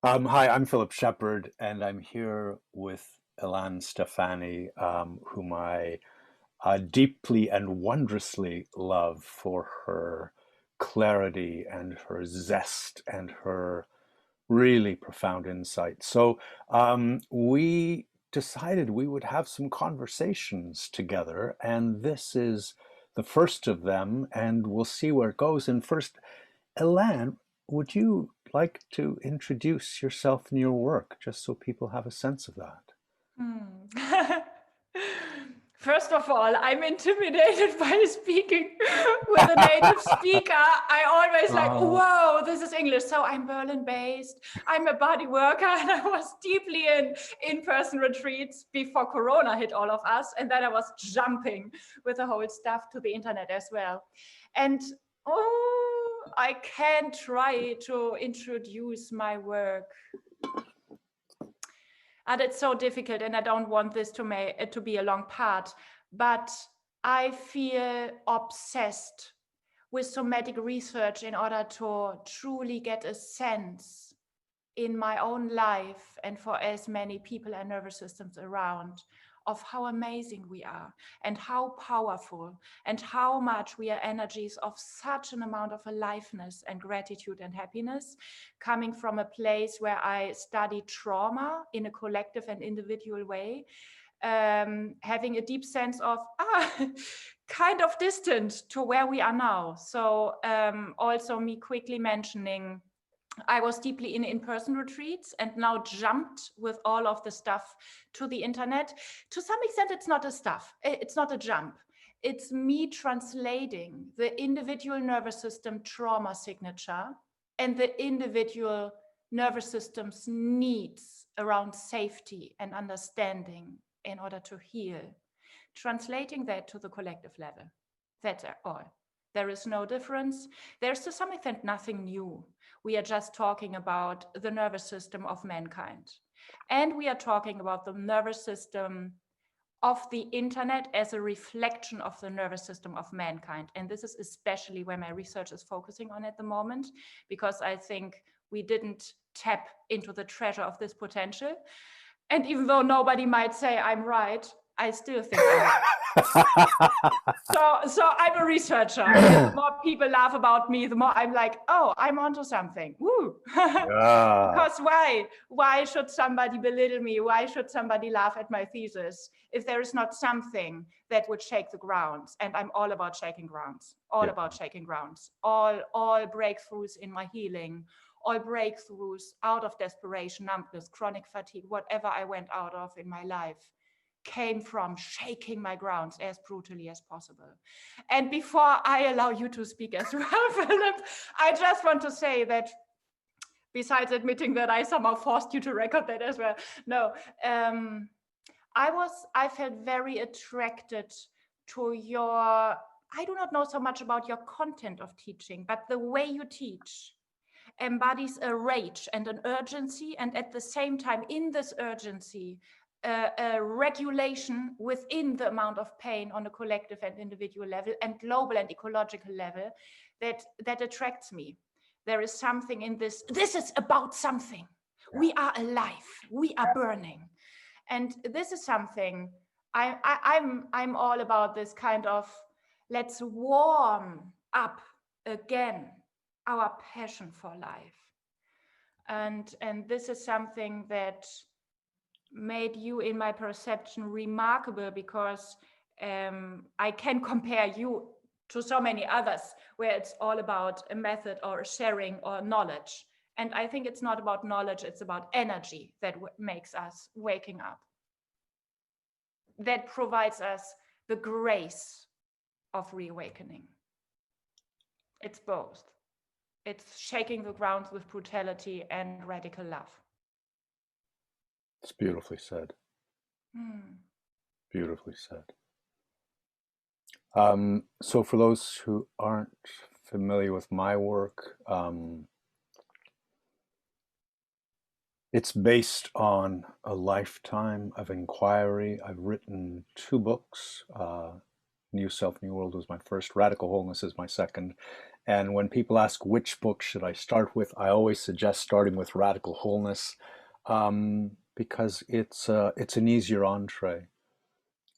Hi, I'm Philip Shepard, and I'm here with Ilan Stephani, whom I deeply and wondrously love for her clarity and her zest and her really profound insight. So we decided we would have some conversations together, and this is the first of them, and we'll see where it goes. And first, Elan, would you like to introduce yourself and your work, just so people have a sense of that? Hmm. First of all, I'm intimidated by speaking with a native speaker. I always like, Oh, whoa, this is English. So I'm Berlin based. I'm a body worker, and I was deeply in in-person retreats before Corona hit all of us. And then I was jumping with the whole stuff to the internet as well. And I can try to introduce my work. And it's so difficult, and I don't want this to be a long part, but I feel obsessed with somatic research in order to truly get a sense in my own life and for as many people and nervous systems around of how amazing we are and how powerful and how much we are energies of such an amount of aliveness and gratitude and happiness, coming from a place where I study trauma in a collective and individual way, having a deep sense of kind of distant to where we are now. So also me quickly mentioning I was deeply in in-person retreats and now jumped with all of the stuff to the internet. To some extent, it's not a stuff. It's not a jump. It's me translating the individual nervous system trauma signature and the individual nervous system's needs around safety and understanding in order to heal. Translating that to the collective level. That's all. There is no difference. There's to some extent nothing new. We are just talking about the nervous system of mankind. And we are talking about the nervous system of the internet as a reflection of the nervous system of mankind. And this is especially where my research is focusing on at the moment, because I think we didn't tap into the treasure of this potential. And even though nobody might say I'm right, I still think I'm right. So I'm a researcher, and the more people laugh about me, the more I'm like, oh, I'm onto something. Woo! yeah. Because why? Why should somebody belittle me? Why should somebody laugh at my thesis if there is not something that would shake the grounds? And I'm all about shaking grounds, all Yeah. about shaking grounds, all breakthroughs in my healing, all breakthroughs out of desperation, numbness, chronic fatigue, whatever I went out of in my life came from shaking my grounds as brutally as possible. And before I allow you to speak as well, Philip, I just want to say that besides admitting that I somehow forced you to record that as well, no, I felt very attracted to your, I do not know so much about your content of teaching, but the way you teach embodies a rage and an urgency, and at the same time, in this urgency, a regulation within the amount of pain on a collective and individual level and global and ecological level that attracts me. There is something in this. This is about something. Yeah. We are alive. We are burning, and this is something I'm all about. This kind of let's warm up again our passion for life, and this is something that made you, in my perception, remarkable, because I can compare you to so many others where it's all about a method or a sharing or knowledge. And I think it's not about knowledge, it's about energy that makes us waking up, that provides us the grace of reawakening. It's both. It's shaking the ground with brutality and radical love. It's beautifully said. Hmm. Beautifully said. So for those who aren't familiar with my work, it's based on a lifetime of inquiry. I've written 2 books. New Self, New World was my first. Radical Wholeness is my second. And when people ask which book should I start with, I always suggest starting with Radical Wholeness, because it's an easier entree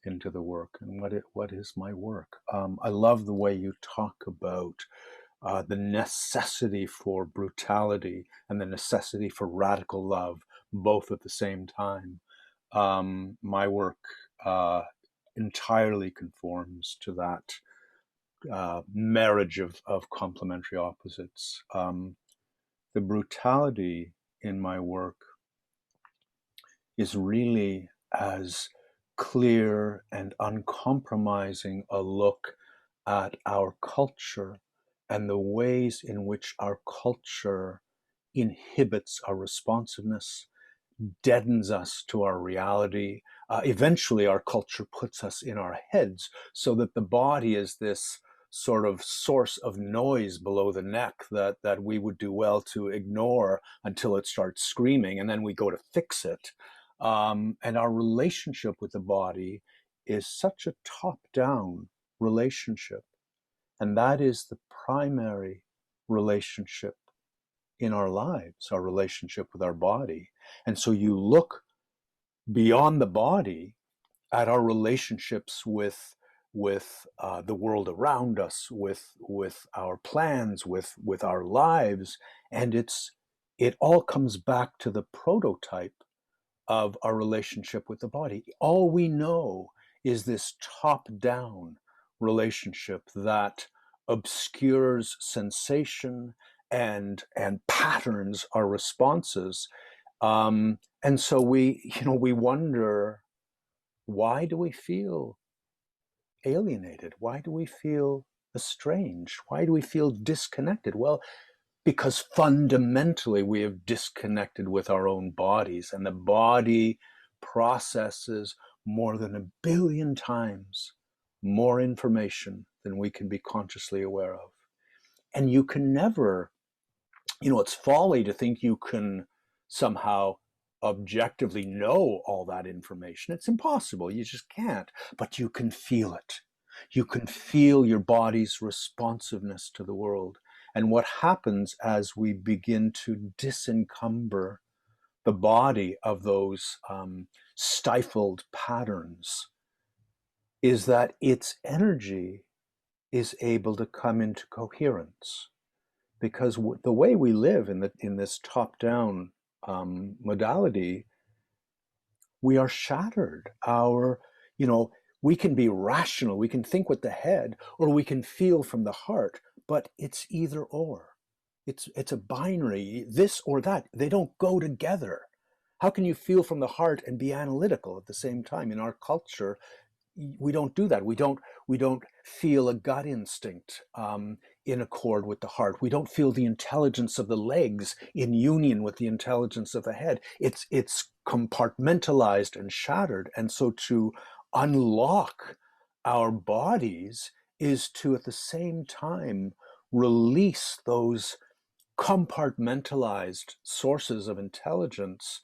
into the work. And what is my work? I love the way you talk about the necessity for brutality and the necessity for radical love, both at the same time. My work entirely conforms to that marriage of complementary opposites. The brutality in my work is really as clear and uncompromising a look at our culture and the ways in which our culture inhibits our responsiveness, deadens us to our reality. Eventually, our culture puts us in our heads so that the body is this sort of source of noise below the neck that we would do well to ignore until it starts screaming, and then we go to fix it. And our relationship with the body is such a top-down relationship, and that is the primary relationship in our lives, our relationship with our body. And so you look beyond the body at our relationships with the world around us, with our plans, with our lives, and it all comes back to the prototype of our relationship with the body. All we know is this top-down relationship that obscures sensation and patterns our responses. And so we wonder, why do we feel alienated? Why do we feel estranged? Why do we feel disconnected? Well, because fundamentally we have disconnected with our own bodies, and the body processes more than 1 billion times more information than we can be consciously aware of. And you can never, it's folly to think you can somehow objectively know all that information. It's impossible. You just can't. But you can feel it. You can feel your body's responsiveness to the world. And what happens as we begin to disencumber the body of those stifled patterns is that its energy is able to come into coherence. Because the way we live in this top-down modality, we are shattered. We can be rational, we can think with the head, or we can feel from the heart, but it's either or. It's a binary, this or that. They don't go together. How can you feel from the heart and be analytical at the same time? In our culture, we don't do that. We don't feel a gut instinct in accord with the heart. We don't feel the intelligence of the legs in union with the intelligence of the head. It's compartmentalized and shattered. And so to unlock our bodies is to at the same time release those compartmentalized sources of intelligence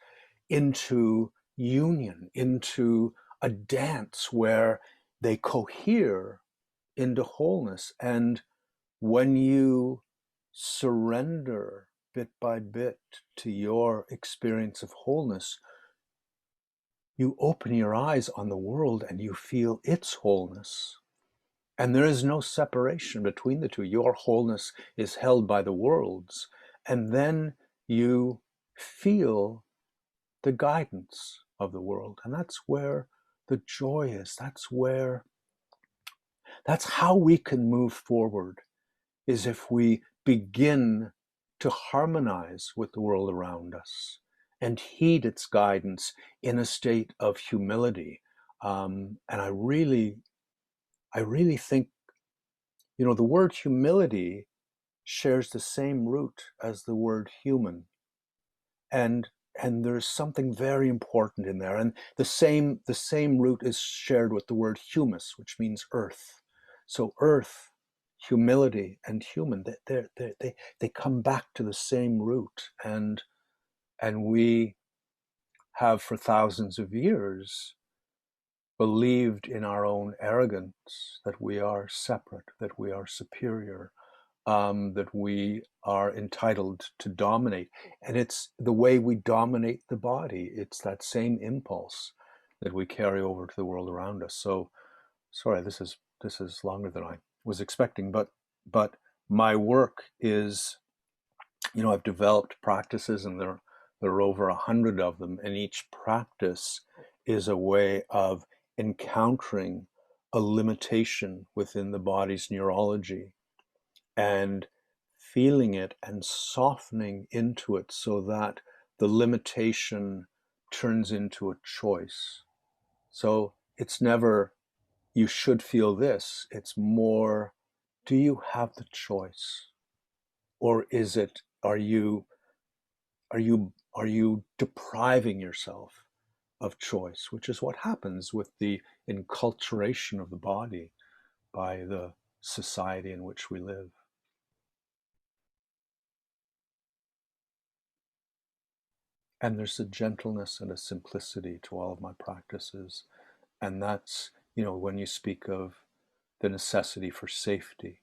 into union, into a dance where they cohere into wholeness. And when you surrender bit by bit to your experience of wholeness, you open your eyes on the world and you feel its wholeness. And there is no separation between the two. Your wholeness is held by the world's. And then you feel the guidance of the world. And that's where the joy is. That's how we can move forward, is if we begin to harmonize with the world around us and heed its guidance in a state of humility. And I really think, the word humility shares the same root as the word human. And there's something very important in there. And the same root is shared with the word humus, which means earth. So earth, humility, and human, they come back to the same root. And we have for thousands of years believed in our own arrogance that we are separate, that we are superior. that we are entitled to dominate. And it's the way we dominate the body. It's that same impulse that we carry over to the world around us. So, sorry, this is longer than I was expecting, but my work is, I've developed practices, and there are over 100 of them, and each practice is a way of encountering a limitation within the body's neurology and feeling it and softening into it so that the limitation turns into a choice. So it's never, you should feel this. It's more, do you have the choice? Or is it, are you depriving yourself of choice, which is what happens with the enculturation of the body by the society in which we live. And there's a gentleness and a simplicity to all of my practices. And that's, when you speak of the necessity for safety,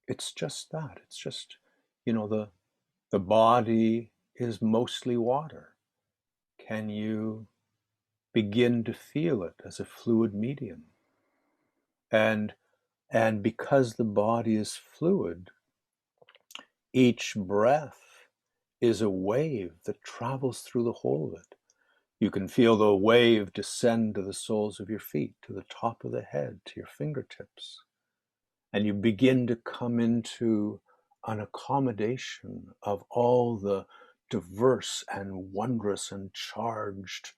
it's just that. It's just, the body is mostly water. Can you begin to feel it as a fluid medium? And because the body is fluid, each breath is a wave that travels through the whole of it. You can feel the wave descend to the soles of your feet, to the top of the head, to your fingertips. And you begin to come into an accommodation of all the diverse and wondrous and charged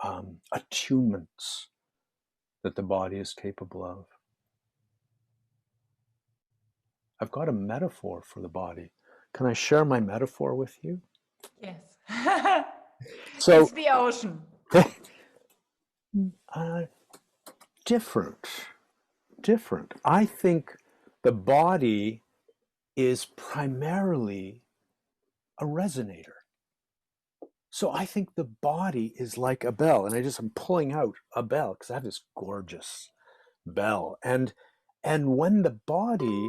attunements that the body is capable of. I've got a metaphor for the body. Can I share my metaphor with you? Yes. So, it's the ocean. Different. I think the body is primarily a resonator. So I think the body is like a bell, and I'm pulling out a bell because I have this gorgeous bell, and when the body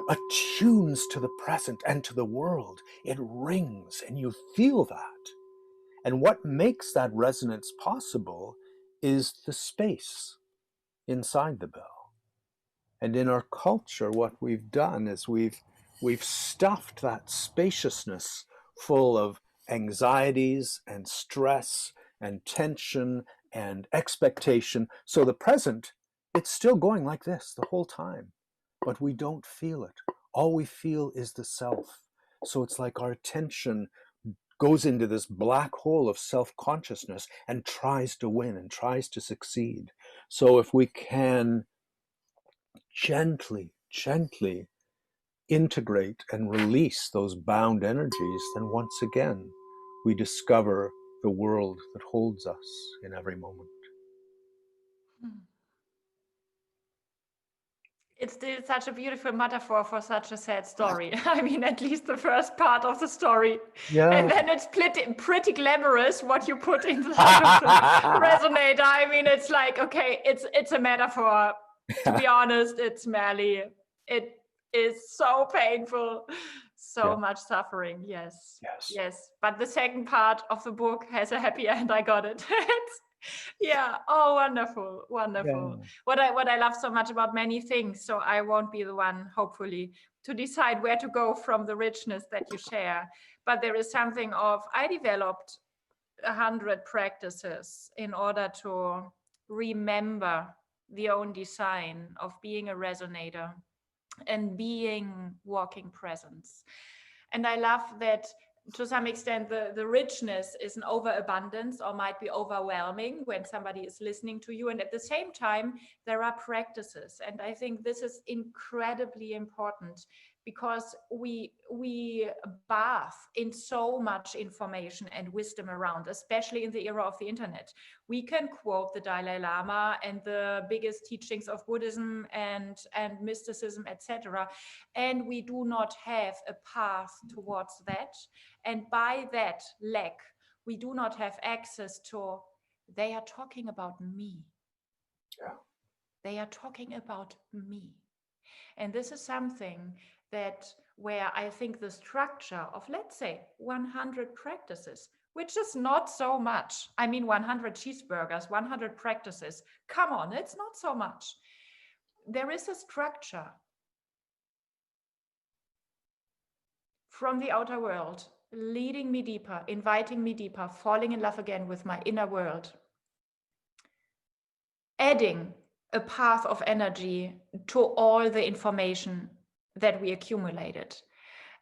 attunes to the present and to the world, it rings, and you feel that. And what makes that resonance possible is the space inside the bell. And in our culture, what we've done is we've stuffed that spaciousness full of anxieties and stress and tension and expectation. So the present, it's still going like this the whole time, but we don't feel it. All we feel is the self. So it's like our attention goes into this black hole of self-consciousness and tries to win and tries to succeed. So if we can gently integrate and release those bound energies, then once again, we discover the world that holds us in every moment. It's still such a beautiful metaphor for such a sad story. I mean, at least the first part of the story. Yeah. And then it's pretty glamorous what you put inside of the resonator. I mean, it's like, okay, it's a metaphor. To be honest, it is so painful. So much suffering. Yes. But the second part of the book has a happy end. I got it. Yeah. Oh, wonderful. Yeah. What I love so much about many things. So I won't be the one, hopefully, to decide where to go from the richness that you share. But there is something of, I developed 100 practices in order to remember the own design of being a resonator and being walking presence. And I love that to some extent the richness is an overabundance or might be overwhelming when somebody is listening to you, and at the same time there are practices. And I think this is incredibly important because we bath in so much information and wisdom around, especially in the era of the internet. We can quote the Dalai Lama and the biggest teachings of Buddhism and mysticism, etc., and we do not have a path towards that. And by that lack, we do not have access to, they are talking about me. Yeah. They are talking about me. And this is something that where I think the structure of, let's say, 100 practices, which is not so much. I mean, 100 cheeseburgers, 100 practices. Come on, it's not so much. There is a structure from the outer world, leading me deeper, inviting me deeper, falling in love again with my inner world, adding a path of energy to all the information that we accumulated.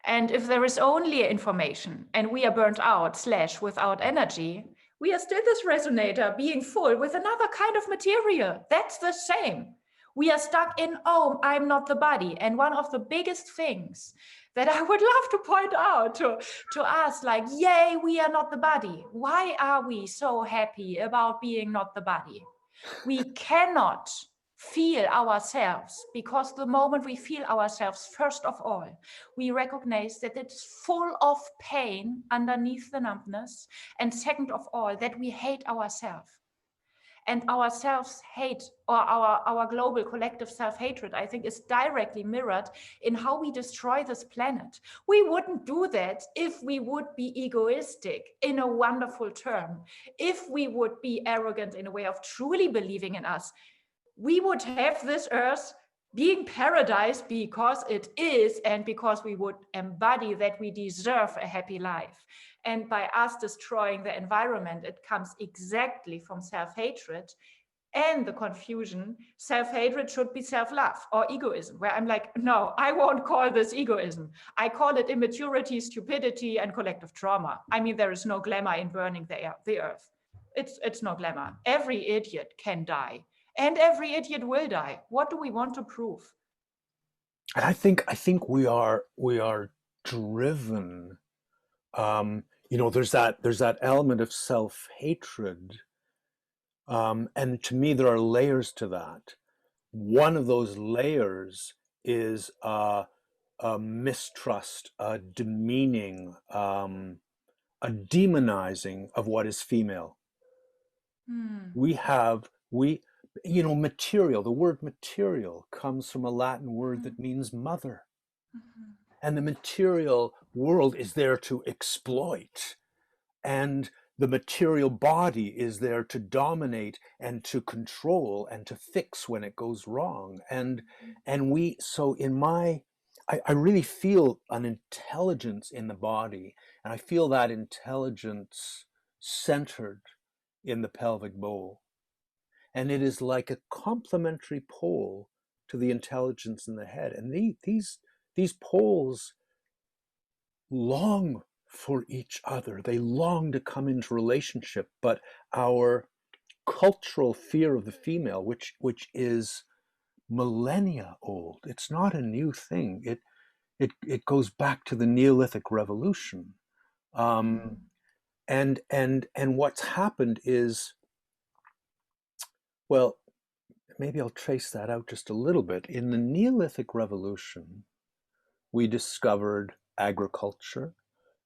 And if there is only information and we are burnt out / without energy, we are still this resonator being full with another kind of material. That's the same. We are stuck in, oh, I'm not the body. And one of the biggest things that I would love to point out to us, like, yay, we are not the body. Why are we so happy about being not the body? We cannot feel ourselves, because the moment we feel ourselves, first of all, we recognize that it's full of pain underneath the numbness, and second of all, that we hate ourselves. And our self-hate, or our global collective self-hatred, I think, is directly mirrored in how we destroy this planet. We wouldn't do that if we would be egoistic in a wonderful term, if we would be arrogant in a way of truly believing in us. We would have this earth being paradise because it is, and because we would embody that we deserve a happy life. And by us destroying the environment, it comes exactly from self-hatred and the confusion. Self-hatred should be self-love or egoism, where I'm like, no, I won't call this egoism. I call it immaturity, stupidity, and collective trauma. I mean, there is no glamour in burning the earth. It's no glamour. Every idiot can die. And every idiot will die. What do we want to prove? And I think we are driven. There's that element of self-hatred, and to me there are layers to that. One of those layers is a mistrust, a demeaning, a demonizing of what is female. Material. The word material comes from a Latin word that means mother. And the material world is there to exploit. And the material body is there to dominate and to control and to fix when it goes wrong. I really feel an intelligence in the body, and I feel that intelligence centered in the pelvic bowl. And it is like a complementary pole to the intelligence in the head. And these poles long for each other. They long to come into relationship, but our cultural fear of the female, which is millennia old, it's not a new thing. It goes back to the Neolithic Revolution. And what's happened is, well, maybe I'll trace that out just a little bit. In the Neolithic Revolution, we discovered agriculture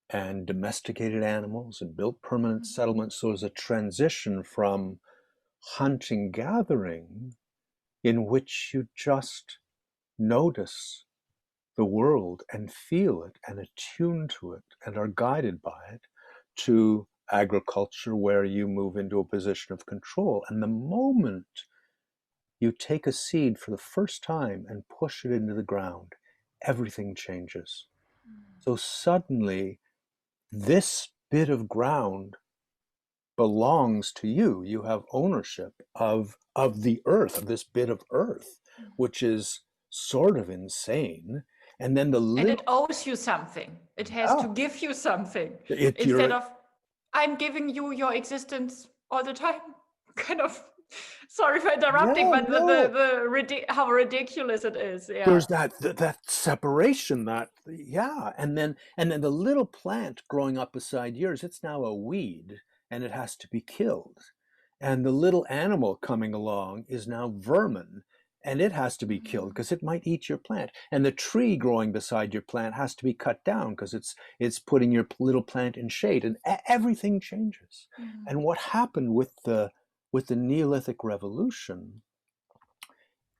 and domesticated animals and built permanent settlements. So there's a transition from hunting gathering, in which you just notice the world and feel it and attune to it and are guided by it, to agriculture, where you move into a position of control. And the moment you take a seed for the first time and push it into the ground, everything changes. So suddenly, this bit of ground belongs to you. You have ownership of the earth, of this bit of earth, which is sort of insane. And then and it owes you something. It has to give you something. Instead of, I'm giving you your existence all the time. Kind of, sorry for interrupting, but how ridiculous it is. Yeah. There's that separation, and then the little plant growing up beside yours, it's now a weed and it has to be killed. And the little animal coming along is now vermin, and it has to be killed because it might eat your plant. And the tree growing beside your plant has to be cut down because it's putting your little plant in shade, and everything changes. And what happened with the Neolithic Revolution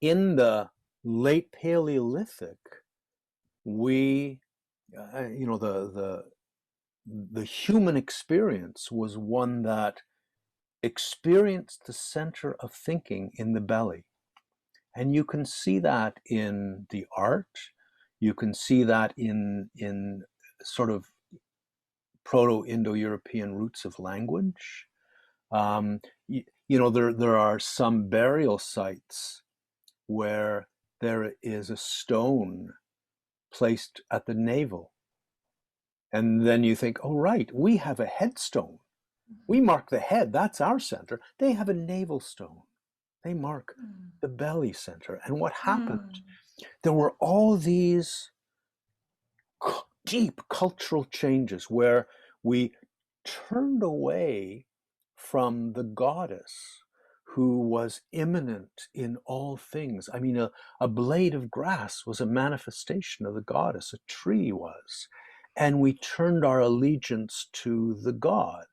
in the late Paleolithic, we, the human experience was one that experienced the center of thinking in the belly. And you can see that in the art. You can see that in sort of Proto-Indo-European roots of language. There are some burial sites where there is a stone placed at the navel. And then you think, oh, right, we have a headstone. We mark the head, that's our center. They have a navel stone. They mark the belly center. And what happened? There were all these deep cultural changes where we turned away from the goddess who was immanent in all things. I mean, a blade of grass was a manifestation of the goddess, a tree was. And we turned our allegiance to the god.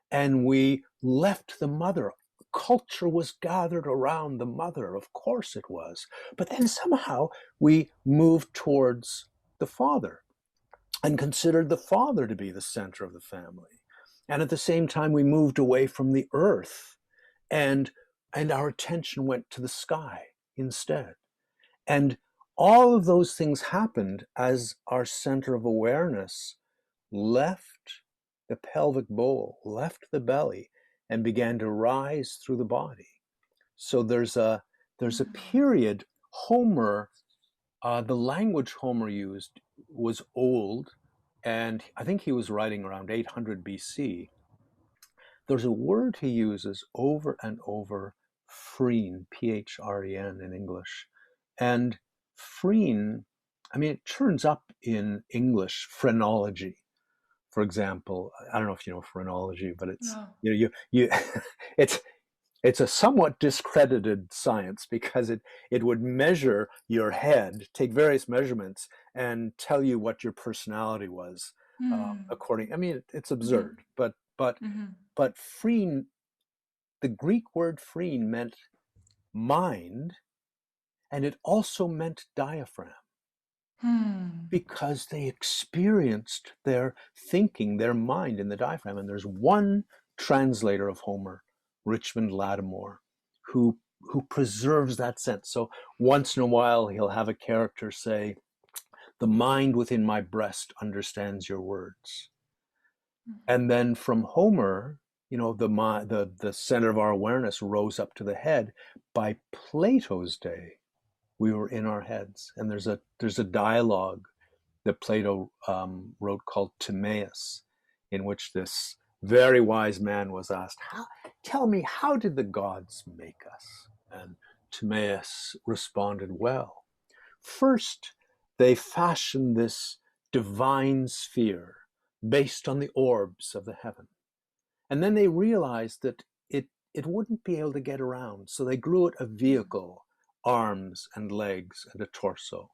And we left the mother. Culture was gathered around the mother, of course it was. But then somehow we moved towards the father and considered the father to be the center of the family. And at the same time, we moved away from the earth, and our attention went to the sky instead. And all of those things happened as our center of awareness left the pelvic bowl, left the belly, and began to rise through the body. So there's a period. Homer, the language Homer used was old, and I think he was writing around 800 BC. There's a word he uses over and over, phrene, P-H-R-E-N in English. And phrene, I mean, it turns up in English phrenology. For example, I don't know if you know phrenology, but it's you it's a somewhat discredited science because it would measure your head, take various measurements, and tell you what your personality was according. I mean, it's absurd, but phrene, the Greek word phrene meant mind, and it also meant diaphragm. Because they experienced their thinking, their mind in the diaphragm. And there's one translator of Homer, Richmond Lattimore, who preserves that sense. So once in a while, he'll have a character say, "The mind within my breast understands your words." And then from Homer, the center of our awareness rose up to the head. By Plato's day, we were in our heads. And there's a dialogue that Plato wrote called Timaeus, in which this very wise man was asked, tell me, how did the gods make us? And Timaeus responded, well, first they fashioned this divine sphere based on the orbs of the heaven. And then they realized that it wouldn't be able to get around. So they grew it a vehicle, arms and legs and a torso.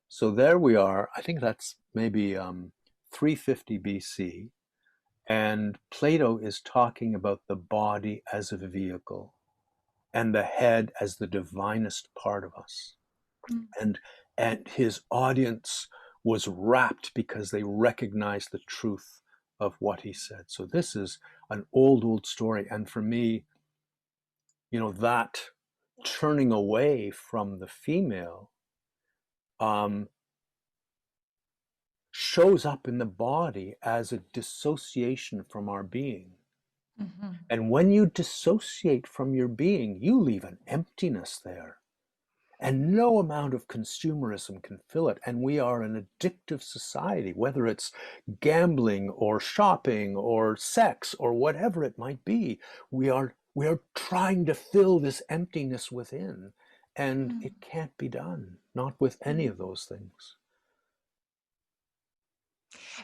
So there we are. I think that's maybe 350 BC. And Plato is talking about the body as a vehicle and the head as the divinest part of us. And his audience was rapt because they recognized the truth of what he said. So this is an old story. And for me, that turning away from the female shows up in the body as a dissociation from our being. And when you dissociate from your being, you leave an emptiness there. And no amount of consumerism can fill it. And we are an addictive society, whether it's gambling or shopping or sex or whatever it might be. We are trying to fill this emptiness within. And it can't be done, not with any of those things.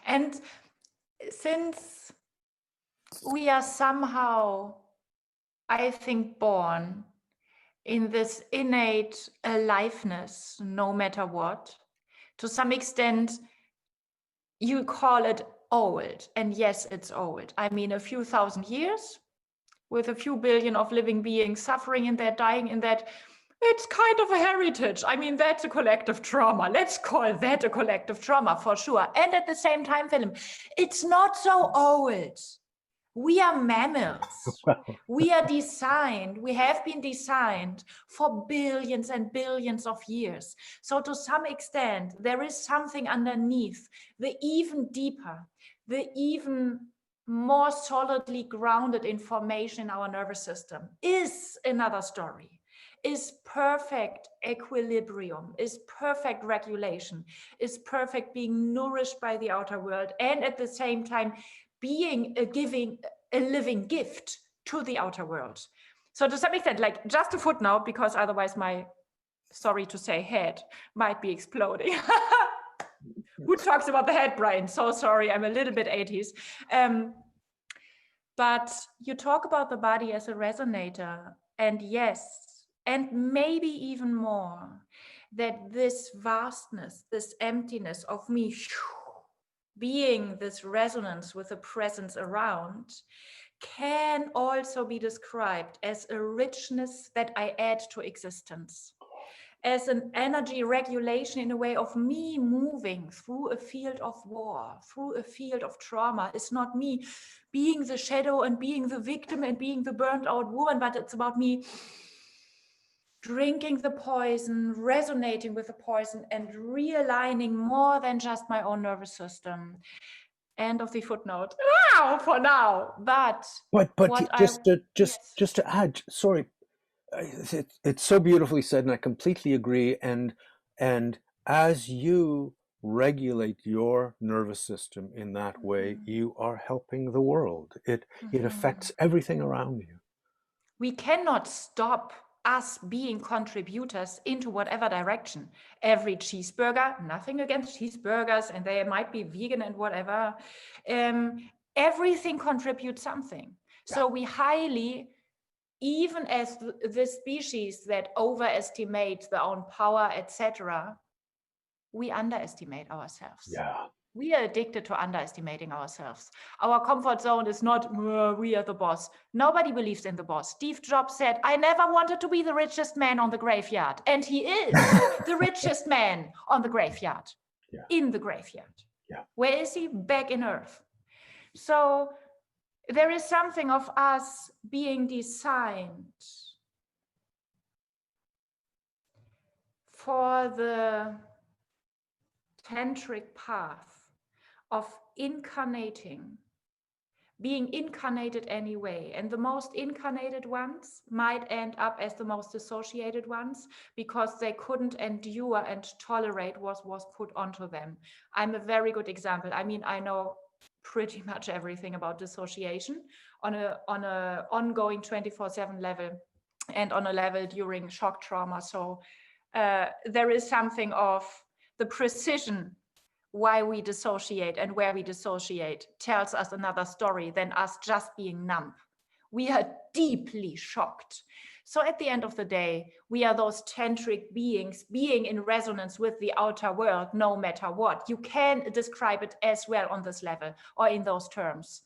And since we are somehow, I think, born in this innate aliveness, no matter what, to some extent, you call it old. And yes, it's old. I mean, a few thousand years with a few billion of living beings suffering in that, dying in that. it's kind of a heritage. I mean, that's a collective trauma. Let's call that a collective trauma for sure. And at the same time, Philip, it's not so old. We are mammals. Well, We are designed, we have been designed for billions and billions of years. So to some extent, there is something underneath, the even deeper, the even more solidly grounded information in our nervous system is another story, is perfect equilibrium, is perfect regulation, is perfect being nourished by the outer world, and at the same time being a living gift to the outer world. So to some extent, like just a footnote, because otherwise my, sorry to say, head might be exploding. Who talks about the head, Brian? So sorry, I'm a little bit 80s. But you talk about the body as a resonator, and yes, and maybe even more, that this vastness, this emptiness of me being this resonance with a presence around can also be described as a richness that I add to existence, as an energy regulation in a way of me moving through a field of war, through a field of trauma. It's not me being the shadow and being the victim and being the burnt out woman, but it's about me drinking the poison, resonating with the poison, and realigning more than just my own nervous system. End of the footnote. Wow, for now. But just to add, sorry, it's so beautifully said, and I completely agree. And as you regulate your nervous system in that way, you are helping the world. It affects everything around you. We cannot stop us being contributors into whatever direction. Every cheeseburger, nothing against cheeseburgers, and they might be vegan and whatever. Everything contributes something. Yeah. So we highly, even as the species that overestimate their own power, etc., we underestimate ourselves. Yeah. We are addicted to underestimating ourselves. Our comfort zone is not, we are the boss. Nobody believes in the boss. Steve Jobs said, I never wanted to be the richest man on the graveyard. And he is the richest man on the graveyard, in the graveyard. Yeah. Where is he? Back in Earth. So there is something of us being designed for the tantric path of incarnating, being incarnated anyway. And the most incarnated ones might end up as the most dissociated ones because they couldn't endure and tolerate what was put onto them. I'm a very good example. I mean, I know pretty much everything about dissociation on a ongoing 24/7 level and on a level during shock trauma. So there is something of the precision why we dissociate and where we dissociate tells us another story than us just being numb. We are deeply shocked. So at the end of the day, we are those tantric beings being in resonance with the outer world, no matter what. You can describe it as well on this level or in those terms.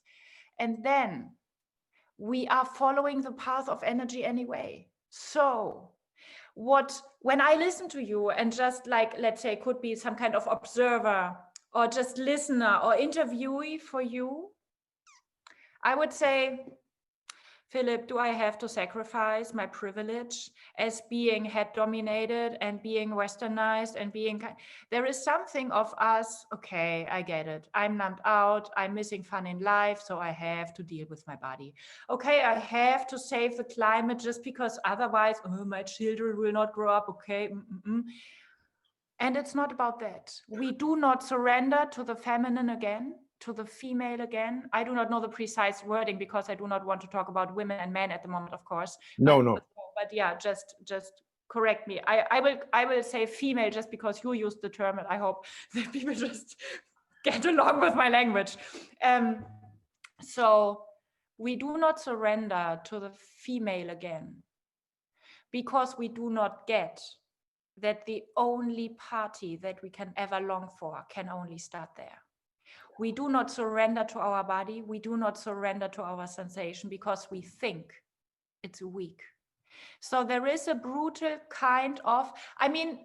And then we are following the path of energy anyway. So when I listen to you and just like, let's say, could be some kind of observer or just listener or interviewee for you, I would say, Philip, do I have to sacrifice my privilege as being head dominated and being westernized and being, there is something of us, okay, I get it. I'm numbed out, I'm missing fun in life, so I have to deal with my body. Okay, I have to save the climate just because otherwise, my children will not grow up, okay. And it's not about that. We do not surrender to the feminine again, to the female again. I do not know the precise wording because I do not want to talk about women and men at the moment, of course. No. But yeah, just correct me. I will say female just because you used the term, and I hope that people just get along with my language. So we do not surrender to the female again because we do not get that the only party that we can ever long for can only start there. We do not surrender to our body. We do not surrender to our sensation because we think it's weak. So there is a brutal kind of, I mean,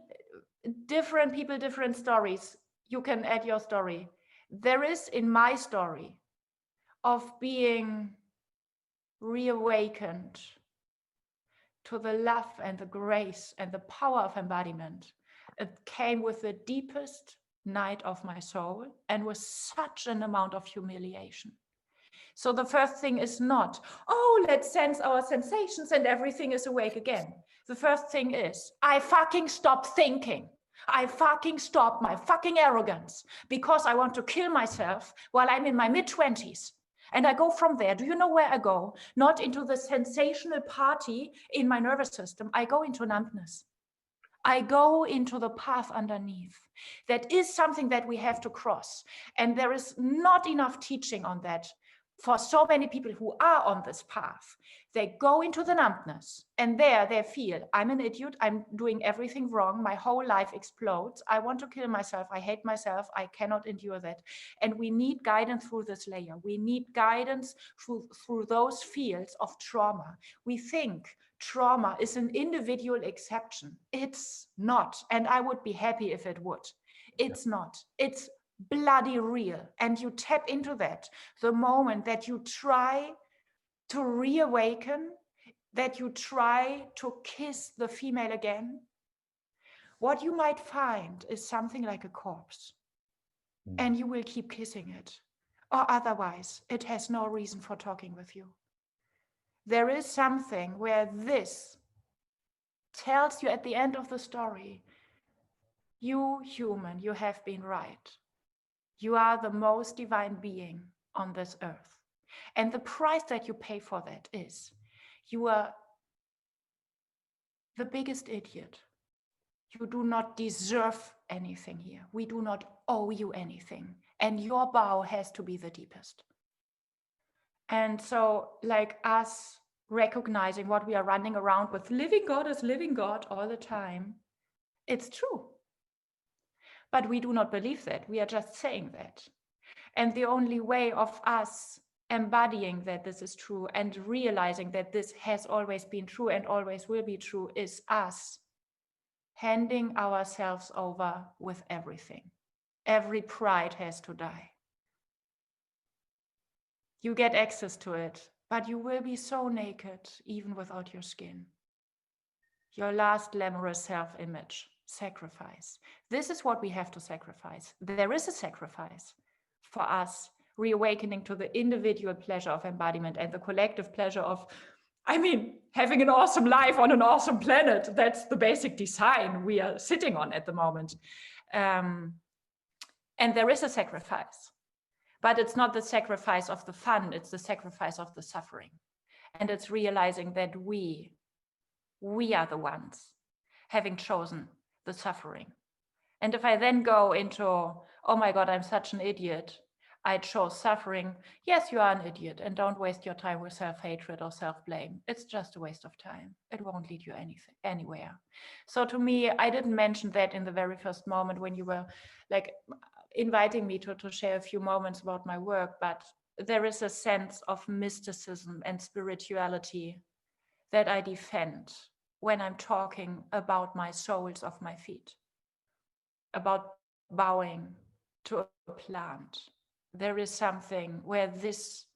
different people, different stories. You can add your story. There is in my story of being reawakened to the love and the grace and the power of embodiment. It came with the deepest night of my soul and with such an amount of humiliation. So the first thing is not, oh, let's sense our sensations and everything is awake again. The first thing is, I fucking stop thinking. I fucking stop my fucking arrogance because I want to kill myself while I'm in my mid-20s. And I go from there. Do you know where I go? Not into the sensational party in my nervous system. I go into numbness. I go into the path underneath. That is something that we have to cross. And there is not enough teaching on that for so many people who are on this path. They go into the numbness and there they feel, I'm an idiot, I'm doing everything wrong, my whole life explodes, I want to kill myself, I hate myself, I cannot endure that. And we need guidance through this layer. We need guidance through those fields of trauma. We think trauma is an individual exception. It's not, and I would be happy if it would. It's not. It's bloody real. And you tap into that the moment that you try to reawaken, that you try to kiss the female again. What you might find is something like a corpse, and you will keep kissing it, or otherwise it has no reason for talking with you. There is something where this tells you at the end of the story, you human, you have been right. You are the most divine being on this earth. And the price that you pay for that is you are the biggest idiot. You do not deserve anything here. We do not owe you anything. And your bow has to be the deepest. And so like us recognizing what we are running around with, living God is living God all the time, it's true. But we do not believe that. We are just saying that. And the only way of us embodying that this is true and realizing that this has always been true and always will be true is us handing ourselves over with everything. Every pride has to die. You get access to it, but you will be so naked even without your skin. Your last glamorous self-image, sacrifice. This is what we have to sacrifice. There is a sacrifice for us reawakening to the individual pleasure of embodiment and the collective pleasure of, I mean, having an awesome life on an awesome planet. That's the basic design we are sitting on at the moment. And there is a sacrifice, but it's not the sacrifice of the fun, it's the sacrifice of the suffering. And it's realizing that we are the ones having chosen the suffering. And if I then go into, oh my God, I'm such an idiot, I chose suffering. Yes, you are an idiot, and don't waste your time with self-hatred or self-blame. It's just a waste of time. It won't lead you anywhere. So to me, I didn't mention that in the very first moment when you were like inviting me to share a few moments about my work, but there is a sense of mysticism and spirituality that I defend when I'm talking about my soles of my feet, about bowing to a plant. There is something where this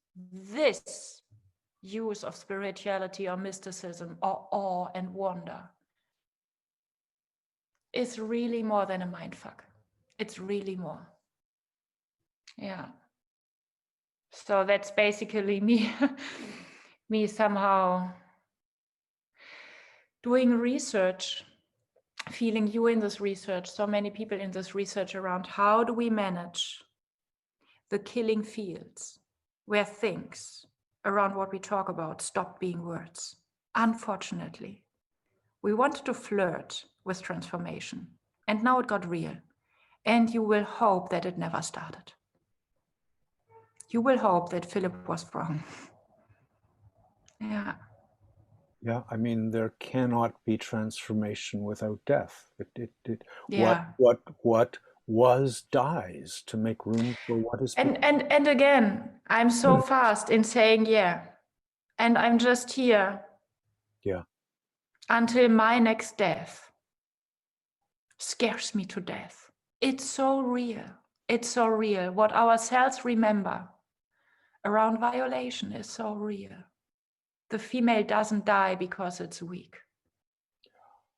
use of spirituality or mysticism or awe and wonder is really more than a mindfuck. It's really more. Yeah. So that's basically me somehow doing research, feeling you in this research, so many people in this research around how do we manage the killing fields where things around what we talk about stop being words. Unfortunately, we wanted to flirt with transformation, and now it got real. And you will hope that it never started. You will hope that Philip was wrong. Yeah. Yeah, I mean, there cannot be transformation without death. Yeah. What was dies to make room for what is. And again, I'm so fast in saying yeah, and I'm just here. Yeah. until my next death scares me to death. It's so real. It's so real. What our cells remember around violation is so real. The female doesn't die because it's weak.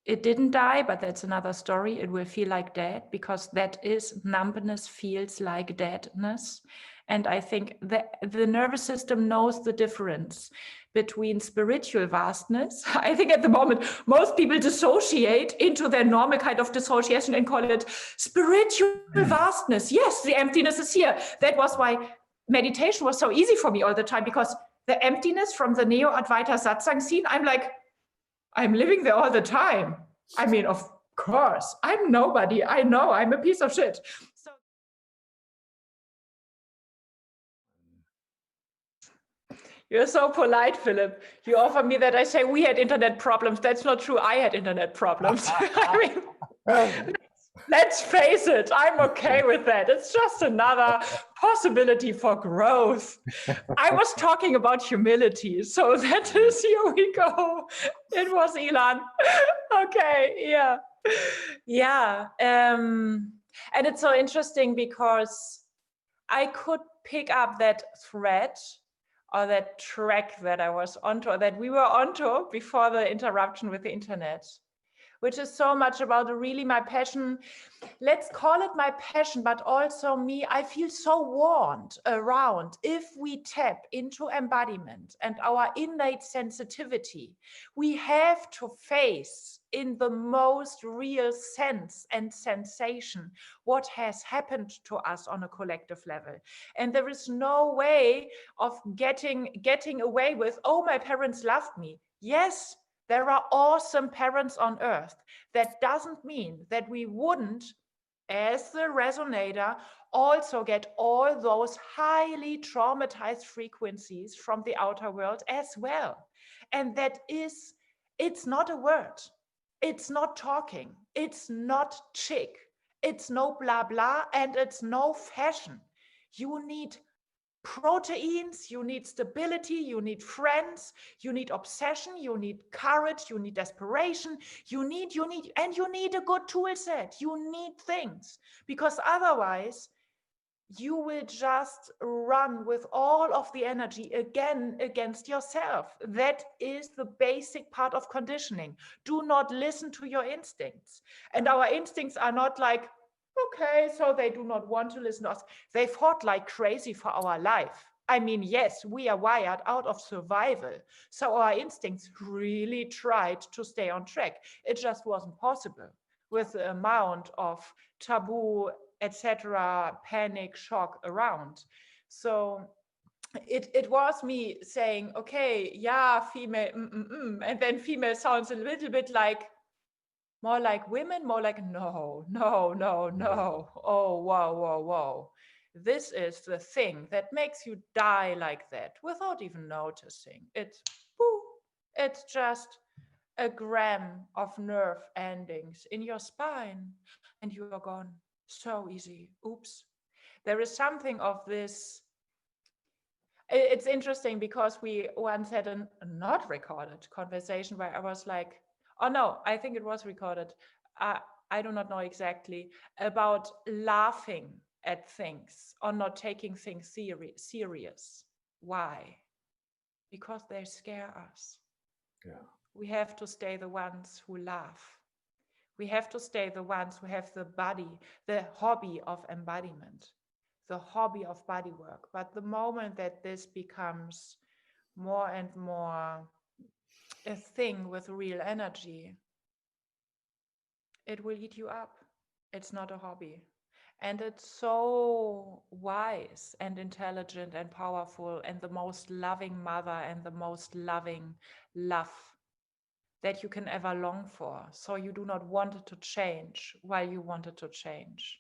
It didn't die, but that's another story. It will feel like dead because that is numbness, feels like deadness. And I think the nervous system knows the difference between spiritual vastness. I think at the moment, most people dissociate into their normal kind of dissociation and call it spiritual vastness. Yes, the emptiness is here. That was why meditation was so easy for me all the time, because the emptiness from the Neo-Advaita satsang scene, I'm living there all the time. I mean, of course, I'm nobody. I know I'm a piece of shit. So you're so polite, Philip. You offer me that I say we had internet problems. That's not true. I had internet problems. I mean, let's face it. I'm okay with that. It's just another possibility for growth. I was talking about humility. So that is, here we go. It was Ilan. Okay, yeah. Yeah. And it's so interesting because I could pick up that thread or that track that I was onto, or that we were onto before the interruption with the internet, which is so much about really my passion. Let's call it my passion, but also me. I feel so warned around if we tap into embodiment and our innate sensitivity, we have to face in the most real sense and sensation what has happened to us on a collective level. And there is no way of getting away with, oh, my parents loved me. Yes, there are awesome parents on earth. That doesn't mean that we wouldn't, as the resonator, also get all those highly traumatized frequencies from the outer world as well. And that is, it's not a word. It's not talking. It's not chic. It's no blah blah, and it's no fashion. You need proteins, you need stability, you need friends, you need obsession, you need courage, you need desperation, you need a good tool set. You need things, because otherwise you will just run with all of the energy again against yourself. That is the basic part of conditioning. Do not listen to your instincts. And our instincts are not like, okay, so they do not want to listen to us. They fought like crazy for our life. I mean, yes, we are wired out of survival. So our instincts really tried to stay on track. It just wasn't possible with the amount of taboo, etc., panic, shock around. So it was me saying, okay, yeah, female, and then female sounds a little bit like, more like women, more like, no. Oh, whoa. This is the thing that makes you die like that without even noticing. It's just a gram of nerve endings in your spine and you are gone. So easy. Oops. There is something of this. It's interesting because we once had a not recorded conversation where I was like, oh no, I think it was recorded. I do not know exactly, about laughing at things or not taking things serious. Why? Because they scare us. Yeah. We have to stay the ones who laugh. We have to stay the ones who have the body, the hobby of embodiment, the hobby of body work. But the moment that this becomes more and more a thing with real energy, it will eat you up. It's not a hobby. And it's so wise and intelligent and powerful, and the most loving mother and the most loving love that you can ever long for. So you do not want it to change while you want it to change.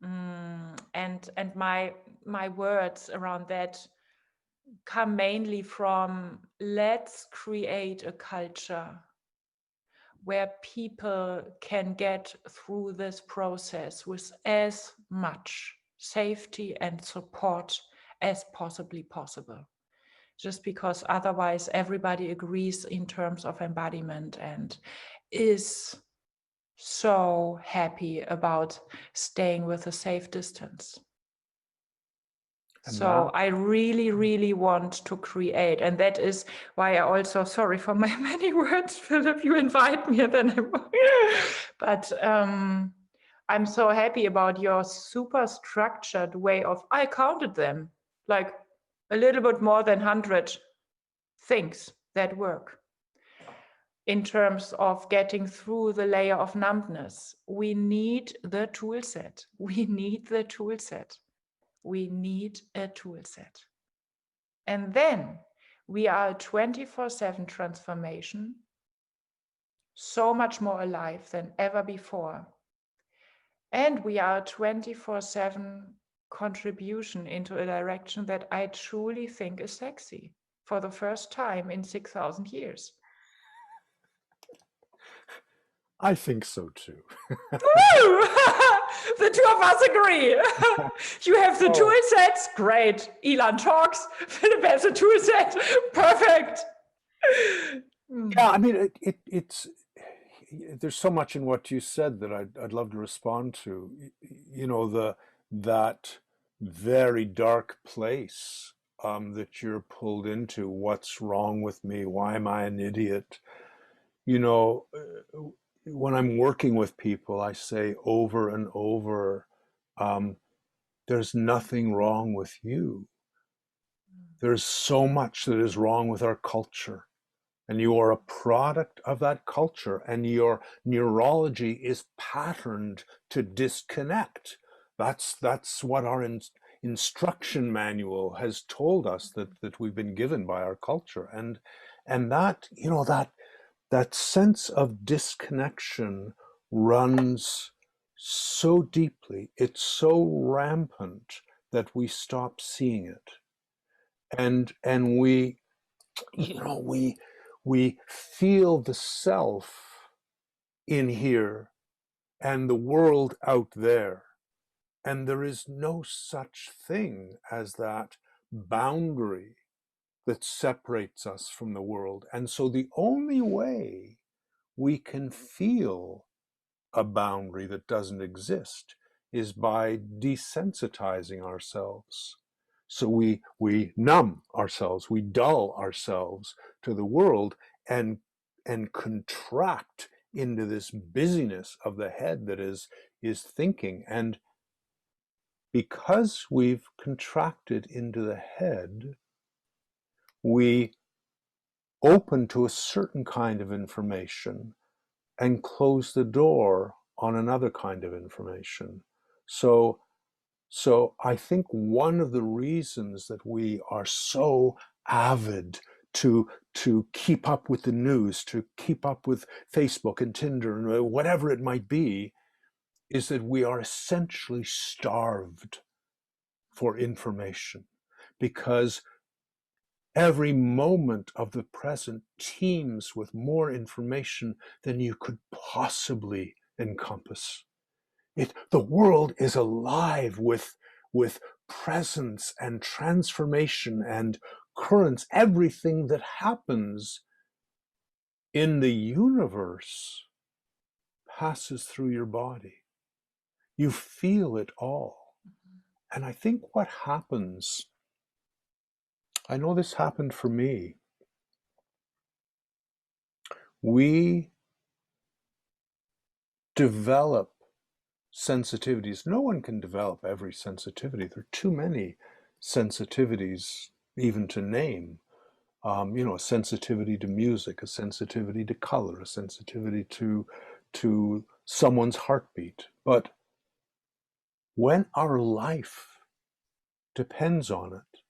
And my words around that come mainly from, let's create a culture where people can get through this process with as much safety and support as possibly possible. just because otherwise everybody agrees in terms of embodiment and is so happy about staying with a safe distance. And so that, I really, really want to create. And that is why I also, sorry for my many words, Philip, you invite me and then but I'm so happy about your super structured way of, I counted them, like a little bit more than 100 things that work in terms of getting through the layer of numbness. We need the tool set. We need the tool set. We need a tool set. And then we are a 24/7 transformation, so much more alive than ever before. And we are a 24/7 contribution into a direction that I truly think is sexy for the first time in 6,000 years. I think so too. Woo! The two of us agree. You have the tool sets, great. Ilan talks, Philip has a tool set, perfect. Yeah, I mean, it's there's so much in what you said that I'd love to respond to. You know, that very dark place that you're pulled into. What's wrong with me? Why am I an idiot? You know, when I'm working with people, I say over and over, there's nothing wrong with you. There's so much that is wrong with our culture. And you are a product of that culture, and your neurology is patterned to disconnect. That's what our instruction manual has told us that we've been given by our culture. And that, you know, that sense of disconnection runs so deeply, it's so rampant that we stop seeing it. And we, you know, we feel the self in here and the world out there. And there is no such thing as that boundary that separates us from the world. And so the only way we can feel a boundary that doesn't exist is by desensitizing ourselves. So we numb ourselves, we dull ourselves to the world and contract into this busyness of the head that is thinking. And because we've contracted into the head, we open to a certain kind of information and close the door on another kind of information. So I think one of the reasons that we are so avid to keep up with the news, to keep up with Facebook and Tinder and whatever it might be, is that we are essentially starved for information, because every moment of the present teems with more information than you could possibly encompass. The world is alive with presence and transformation and currents. Everything that happens in the universe passes through your body. You feel it all. And I think what happens, I know this happened for me, we develop sensitivities. No one can develop every sensitivity. There are too many sensitivities even to name. You know, a sensitivity to music, a sensitivity to color, a sensitivity to someone's heartbeat. But when our life depends on it,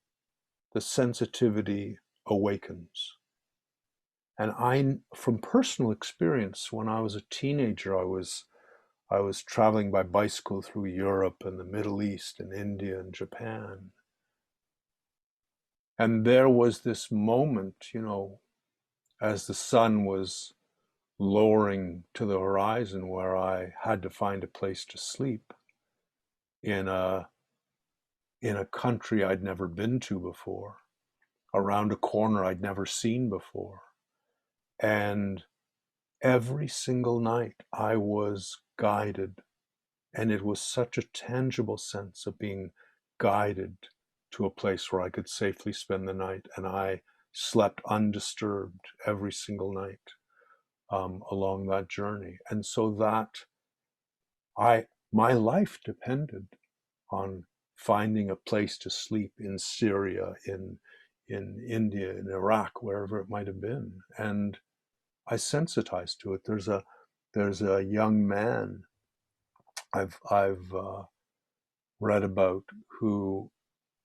the sensitivity awakens. And from personal experience, when I was a teenager, I was traveling by bicycle through Europe and the Middle East and India and Japan. And there was this moment, you know, as the sun was lowering to the horizon, where I had to find a place to sleep in a country I'd never been to before. around a corner I'd never seen before. And every single night I was guided, and it was such a tangible sense of being guided to a place where I could safely spend the night. And I slept undisturbed every single night along that journey. And so that my life depended on finding a place to sleep in Syria, in India, in Iraq, wherever it might have been. And I sensitized to it. There's a young man I've read about who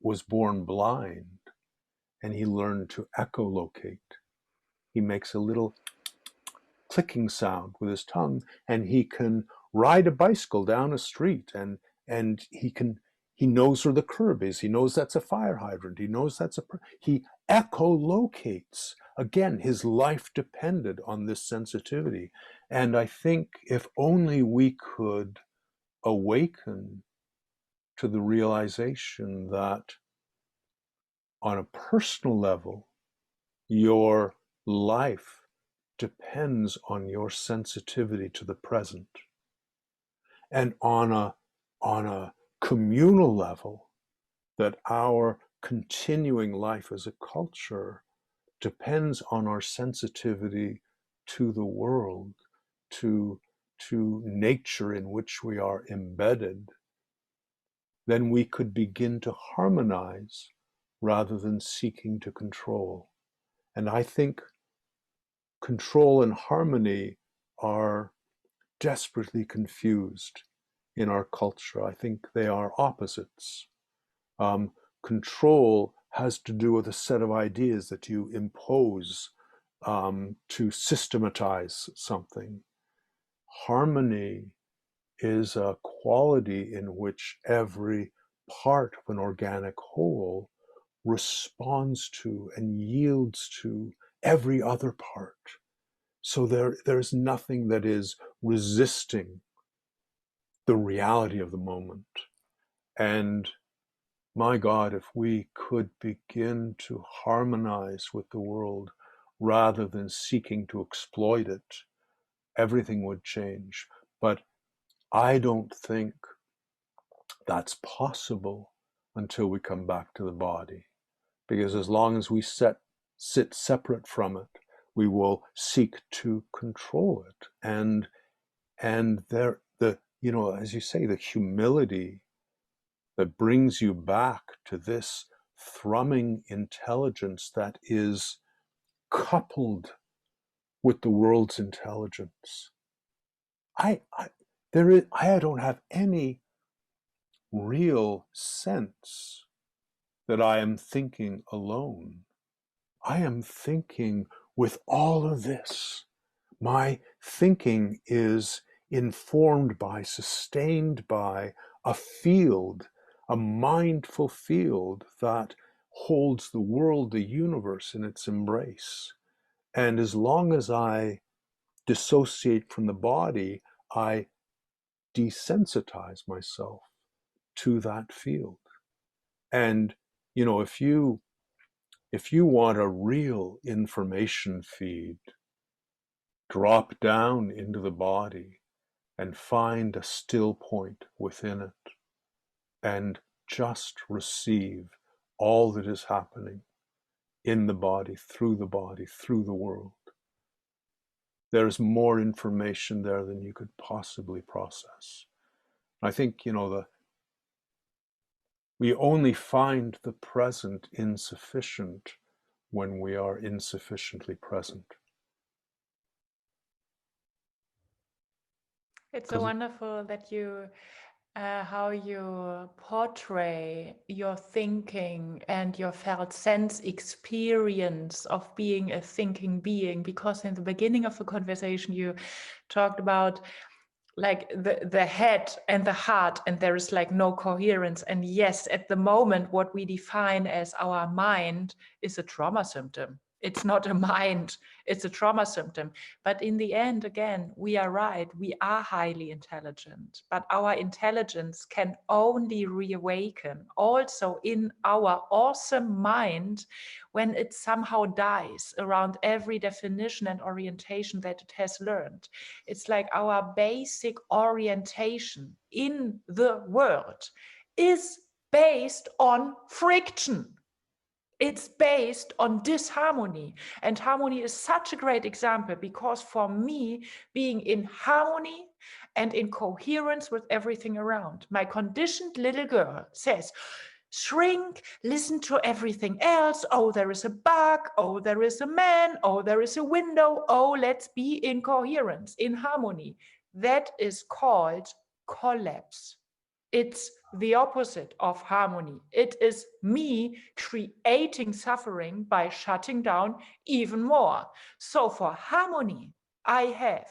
was born blind, and he learned to echolocate. He makes a little clicking sound with his tongue, and he can ride a bicycle down a street, and he knows where the curb is. He knows that's a fire hydrant. He knows he echolocates. Again, his life depended on this sensitivity. And I think if only we could awaken to the realization that on a personal level, your life depends on your sensitivity to the present. And on a communal level, that our continuing life as a culture depends on our sensitivity to the world, to nature in which we are embedded, then we could begin to harmonize rather than seeking to control. And I think control and harmony are desperately confused in our culture. I think they are opposites. Control has to do with a set of ideas that you impose to systematize something. Harmony is a quality in which every part of an organic whole responds to and yields to every other part. So there's nothing that is resisting the reality of the moment. And my God, if we could begin to harmonize with the world rather than seeking to exploit it, everything would change. But I don't think that's possible until we come back to the body. Because as long as we sit separate from it, we will seek to control it. And as you say, the humility that brings you back to this thrumming intelligence that is coupled with the world's intelligence. I don't have any real sense that I am thinking alone. I am thinking with all of this. My thinking is informed by, sustained by a field, a mindful field that holds the world, the universe in its embrace. And as long as I dissociate from the body, I desensitize myself to that field. And, if you want a real information feed, drop down into the body and find a still point within it and just receive all that is happening in the body, through the world. There's more information there than you could possibly process. I think, we only find the present insufficient when we are insufficiently present. It's so wonderful that how you portray your thinking and your felt sense experience of being a thinking being, because in the beginning of the conversation you talked about like the head and the heart, and there is like no coherence. And yes, at the moment what we define as our mind is a trauma symptom. It's not a mind, it's a trauma symptom. But in the end, again, we are right. We are highly intelligent, but our intelligence can only reawaken also in our awesome mind when it somehow dies around every definition and orientation that it has learned. It's like our basic orientation in the world is based on friction. It's based on disharmony. And harmony is such a great example, because for me, being in harmony and in coherence with everything around, my conditioned little girl says, shrink, listen to everything else. Oh, there is a bug. Oh, there is a man. Oh, there is a window. Oh, let's be in coherence, in harmony. That is called collapse. It's the opposite of harmony. It is me creating suffering by shutting down even more. So for harmony, I have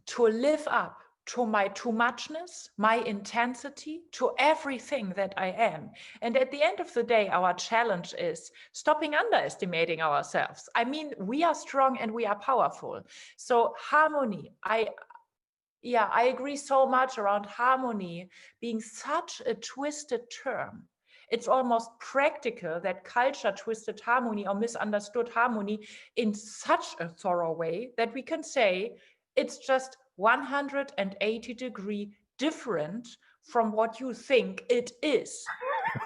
to live up to my too muchness, my intensity, to everything that I am. And at the end of the day, our challenge is stopping underestimating ourselves. I mean, we are strong and we are powerful. So harmony, I agree so much around harmony being such a twisted term. It's almost practical that culture twisted harmony or misunderstood harmony in such a thorough way that we can say it's just 180-degree different from what you think it is.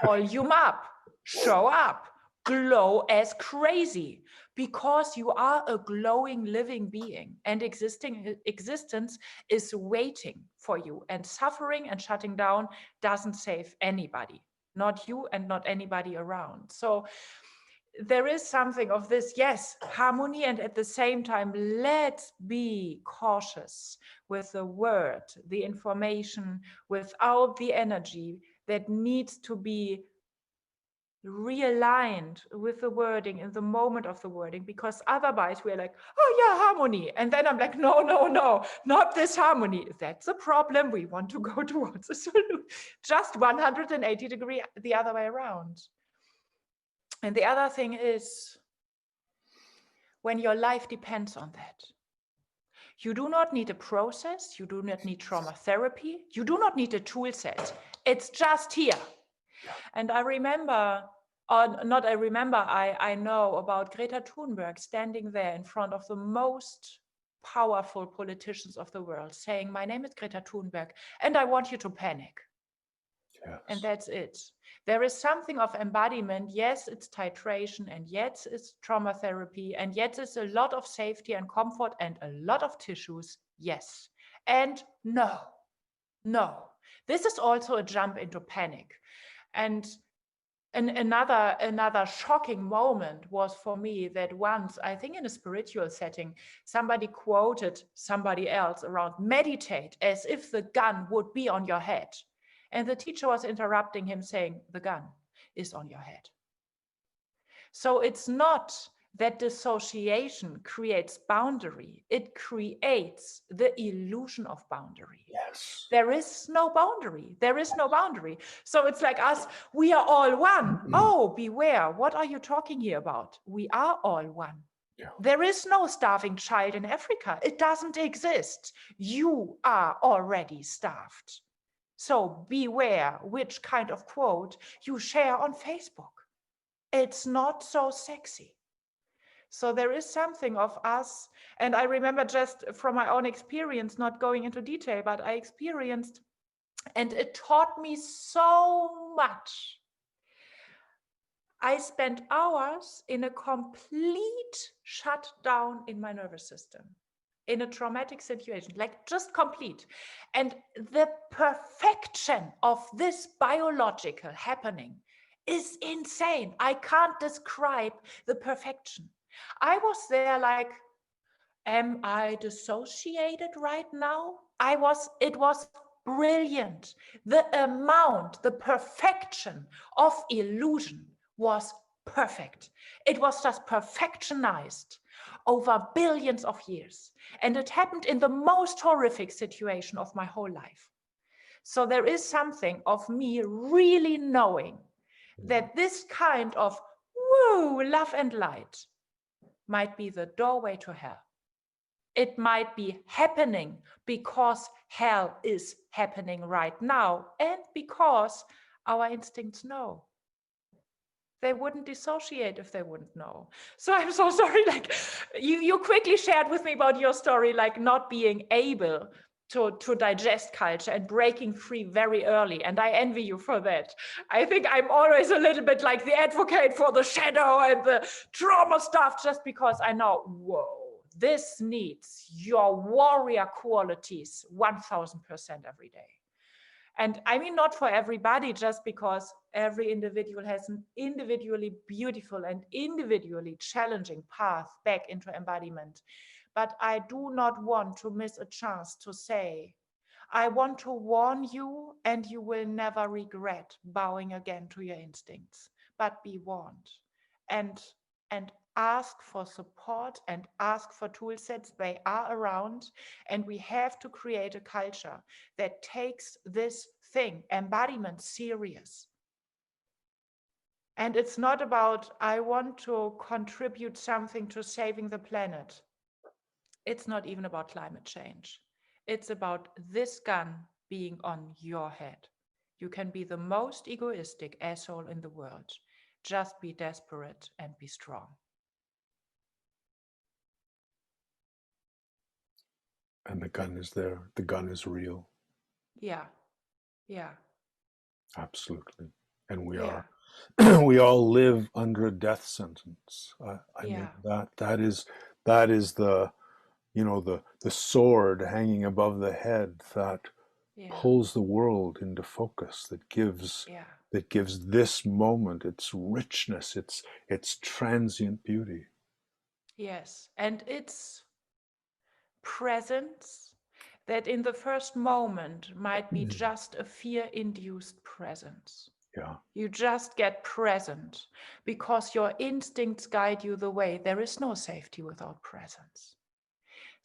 Volume up, show up, glow as crazy, because you are a glowing living being, and existence is waiting for you, and suffering and shutting down doesn't save anybody, not you and not anybody around. So there is something of this, yes, harmony, and at the same time, let's be cautious with the word, the information, without the energy that needs to be realigned with the wording in the moment of the wording, because otherwise we're like, oh yeah, harmony. And then I'm like, no, not this harmony. That's a problem. We want to go towards a solution. Just 180-degree the other way around. And the other thing is, when your life depends on that, you do not need a process. You do not need trauma therapy. You do not need a tool set. It's just here. And I remember, I know about Greta Thunberg standing there in front of the most powerful politicians of the world saying, my name is Greta Thunberg, and I want you to panic. Yes. And that's it. There is something of embodiment. Yes, it's titration, and yes, it's trauma therapy, and yes, it's a lot of safety and comfort and a lot of tissues. Yes. And no. This is also a jump into panic. And another shocking moment was for me that once, I think in a spiritual setting, somebody quoted somebody else around meditate as if the gun would be on your head. And the teacher was interrupting him saying, the gun is on your head. So it's not that dissociation creates boundary. It creates the illusion of boundary. Yes. There is no boundary. There is no boundary. So it's like us, we are all one. Oh, beware. What are you talking here about? We are all one. Yeah. There is no starving child in Africa. It doesn't exist. You are already starved. So beware which kind of quote you share on Facebook. It's not so sexy. So there is something of us, and I remember just from my own experience, not going into detail, but I experienced, and it taught me so much. I spent hours in a complete shutdown in my nervous system, in a traumatic situation, like just complete. And the perfection of this biological happening is insane. I can't describe the perfection. I was there like, am I dissociated right now? It was brilliant. The amount, the perfection of illusion was perfect. It was just perfectionized over billions of years. And it happened in the most horrific situation of my whole life. So there is something of me really knowing that this kind of woo, love and light might be the doorway to hell. It might be happening because hell is happening right now, and because our instincts know. They wouldn't dissociate if they wouldn't know. So I'm so sorry, like you quickly shared with me about your story, like not being able to digest culture and breaking free very early. And I envy you for that. I think I'm always a little bit like the advocate for the shadow and the trauma stuff, just because I know, whoa, this needs your warrior qualities 1000% every day. And I mean, not for everybody, just because every individual has an individually beautiful and individually challenging path back into embodiment. But I do not want to miss a chance to say, I want to warn you, and you will never regret bowing again to your instincts, but be warned. And ask for support and ask for tool sets. They are around, and we have to create a culture that takes this thing, embodiment, serious. And it's not about, I want to contribute something to saving the planet. It's not even about climate change. It's about this gun being on your head. You can be the most egoistic asshole in the world. Just be desperate and be strong. And the gun is there. The gun is real. Yeah. Yeah. Absolutely. And we Yeah. are, we all live under a death sentence. I mean, that is the, you know, the sword hanging above the head that pulls the world into focus, that gives this moment its richness, its transient beauty. Yes, and its presence that in the first moment might be just a fear-induced presence. Yeah. You just get present because your instincts guide you the way. There is no safety without presence.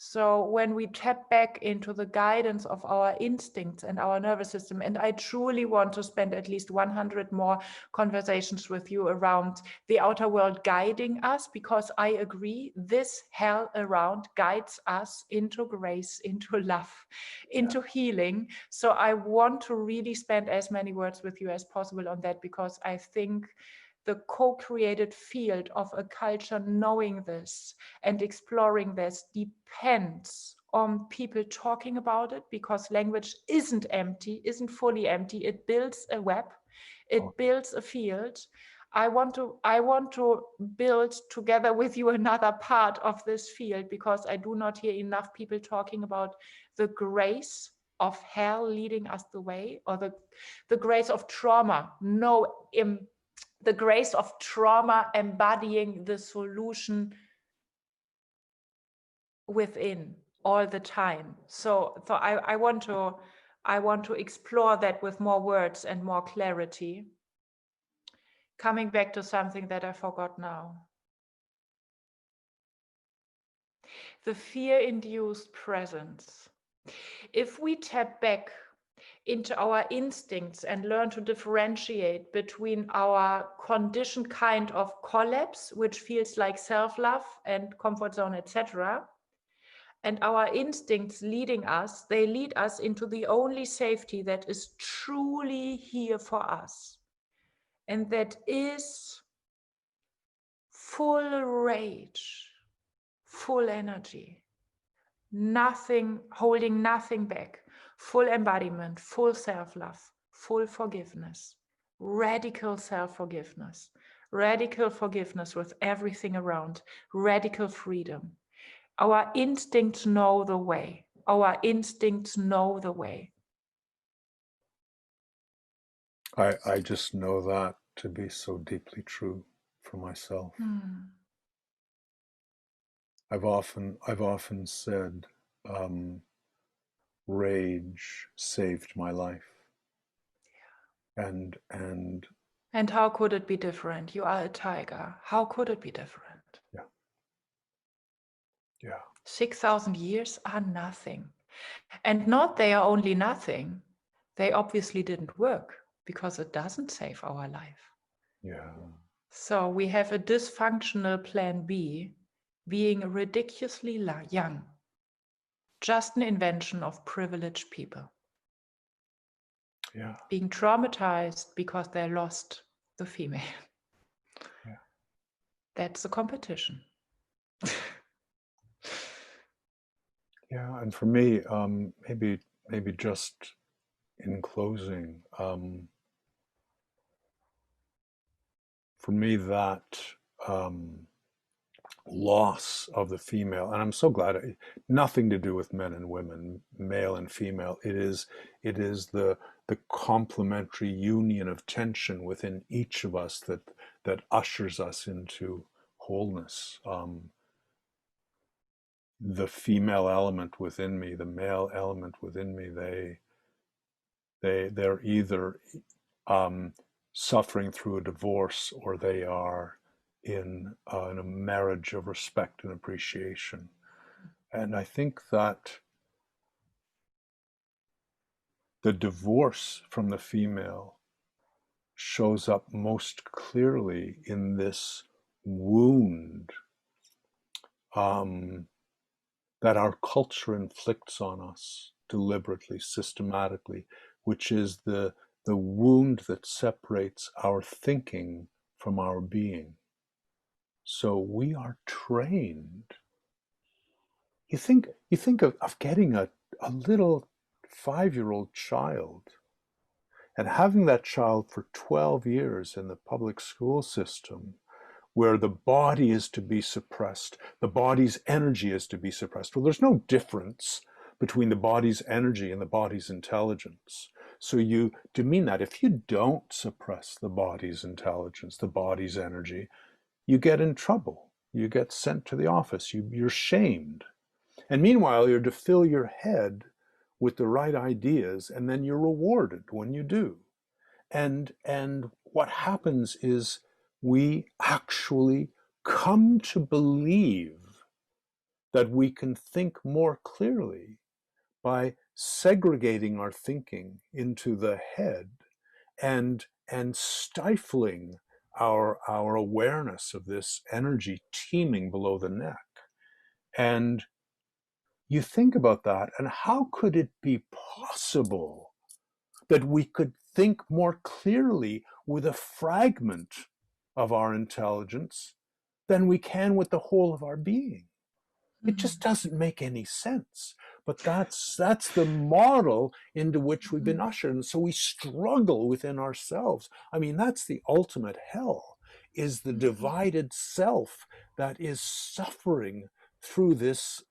So when we tap back into the guidance of our instincts and our nervous system, and I truly want to spend at least 100 more conversations with you around the outer world guiding us, because I agree, this hell around guides us into grace, into love, into healing. So I want to really spend as many words with you as possible on that, because I think the co-created field of a culture knowing this and exploring this depends on people talking about it, because language isn't empty, isn't fully empty. It builds a web, it builds a field. I want to build together with you another part of this field, because I do not hear enough people talking about the grace of hell leading us the way, or the grace of trauma. The grace of trauma embodying the solution within all the time. So I want to explore that with more words and more clarity. Coming back to something that I forgot now. The fear-induced presence. If we tap back into our instincts and learn to differentiate between our conditioned kind of collapse, which feels like self-love and comfort zone, etc., and our instincts leading us, they lead us into the only safety that is truly here for us. And that is full rage, full energy, nothing, holding nothing back, full embodiment, full self-love, full forgiveness, radical self-forgiveness, radical forgiveness with everything around, radical freedom. Our instincts know the way. Our instincts know the way. I just know that to be so deeply true for myself. I've often said, rage saved my life. And how could it be different? You are a tiger. How could it be different? Yeah. 6,000 years are nothing. And not they are only nothing. They obviously didn't work, because it doesn't save our life. Yeah. So we have a dysfunctional plan B, being ridiculously young. Just an invention of privileged people. Yeah. Being traumatized because they lost the female. Yeah. That's a competition. Yeah. And for me, maybe just in closing, for me that loss of the female, and I'm so glad nothing to do with men and women, male and female. It is the complementary union of tension within each of us that ushers us into wholeness. The female element within me, the male element within me, they're either suffering through a divorce or they are in a marriage of respect and appreciation. And I think that the divorce from the female shows up most clearly in this wound that our culture inflicts on us deliberately, systematically, which is the wound that separates our thinking from our being. So we are trained. You think of getting a little 5-year-old child and having that child for 12 years in the public school system where the body is to be suppressed, the body's energy is to be suppressed. Well, there's no difference between the body's energy and the body's intelligence. So you demean that. If you don't suppress the body's intelligence, the body's energy, you get in trouble. You get sent to the office. You're shamed. And meanwhile, you're to fill your head with the right ideas, and then you're rewarded when you do. And what happens is we actually come to believe that we can think more clearly by segregating our thinking into the head and stifling our awareness of this energy teeming below the neck. And you think about that, and how could it be possible that we could think more clearly with a fragment of our intelligence than we can with the whole of our being? It just doesn't make any sense. But that's the model into which we've been ushered. And so we struggle within ourselves. I mean, that's the ultimate hell, is the divided self that is suffering through this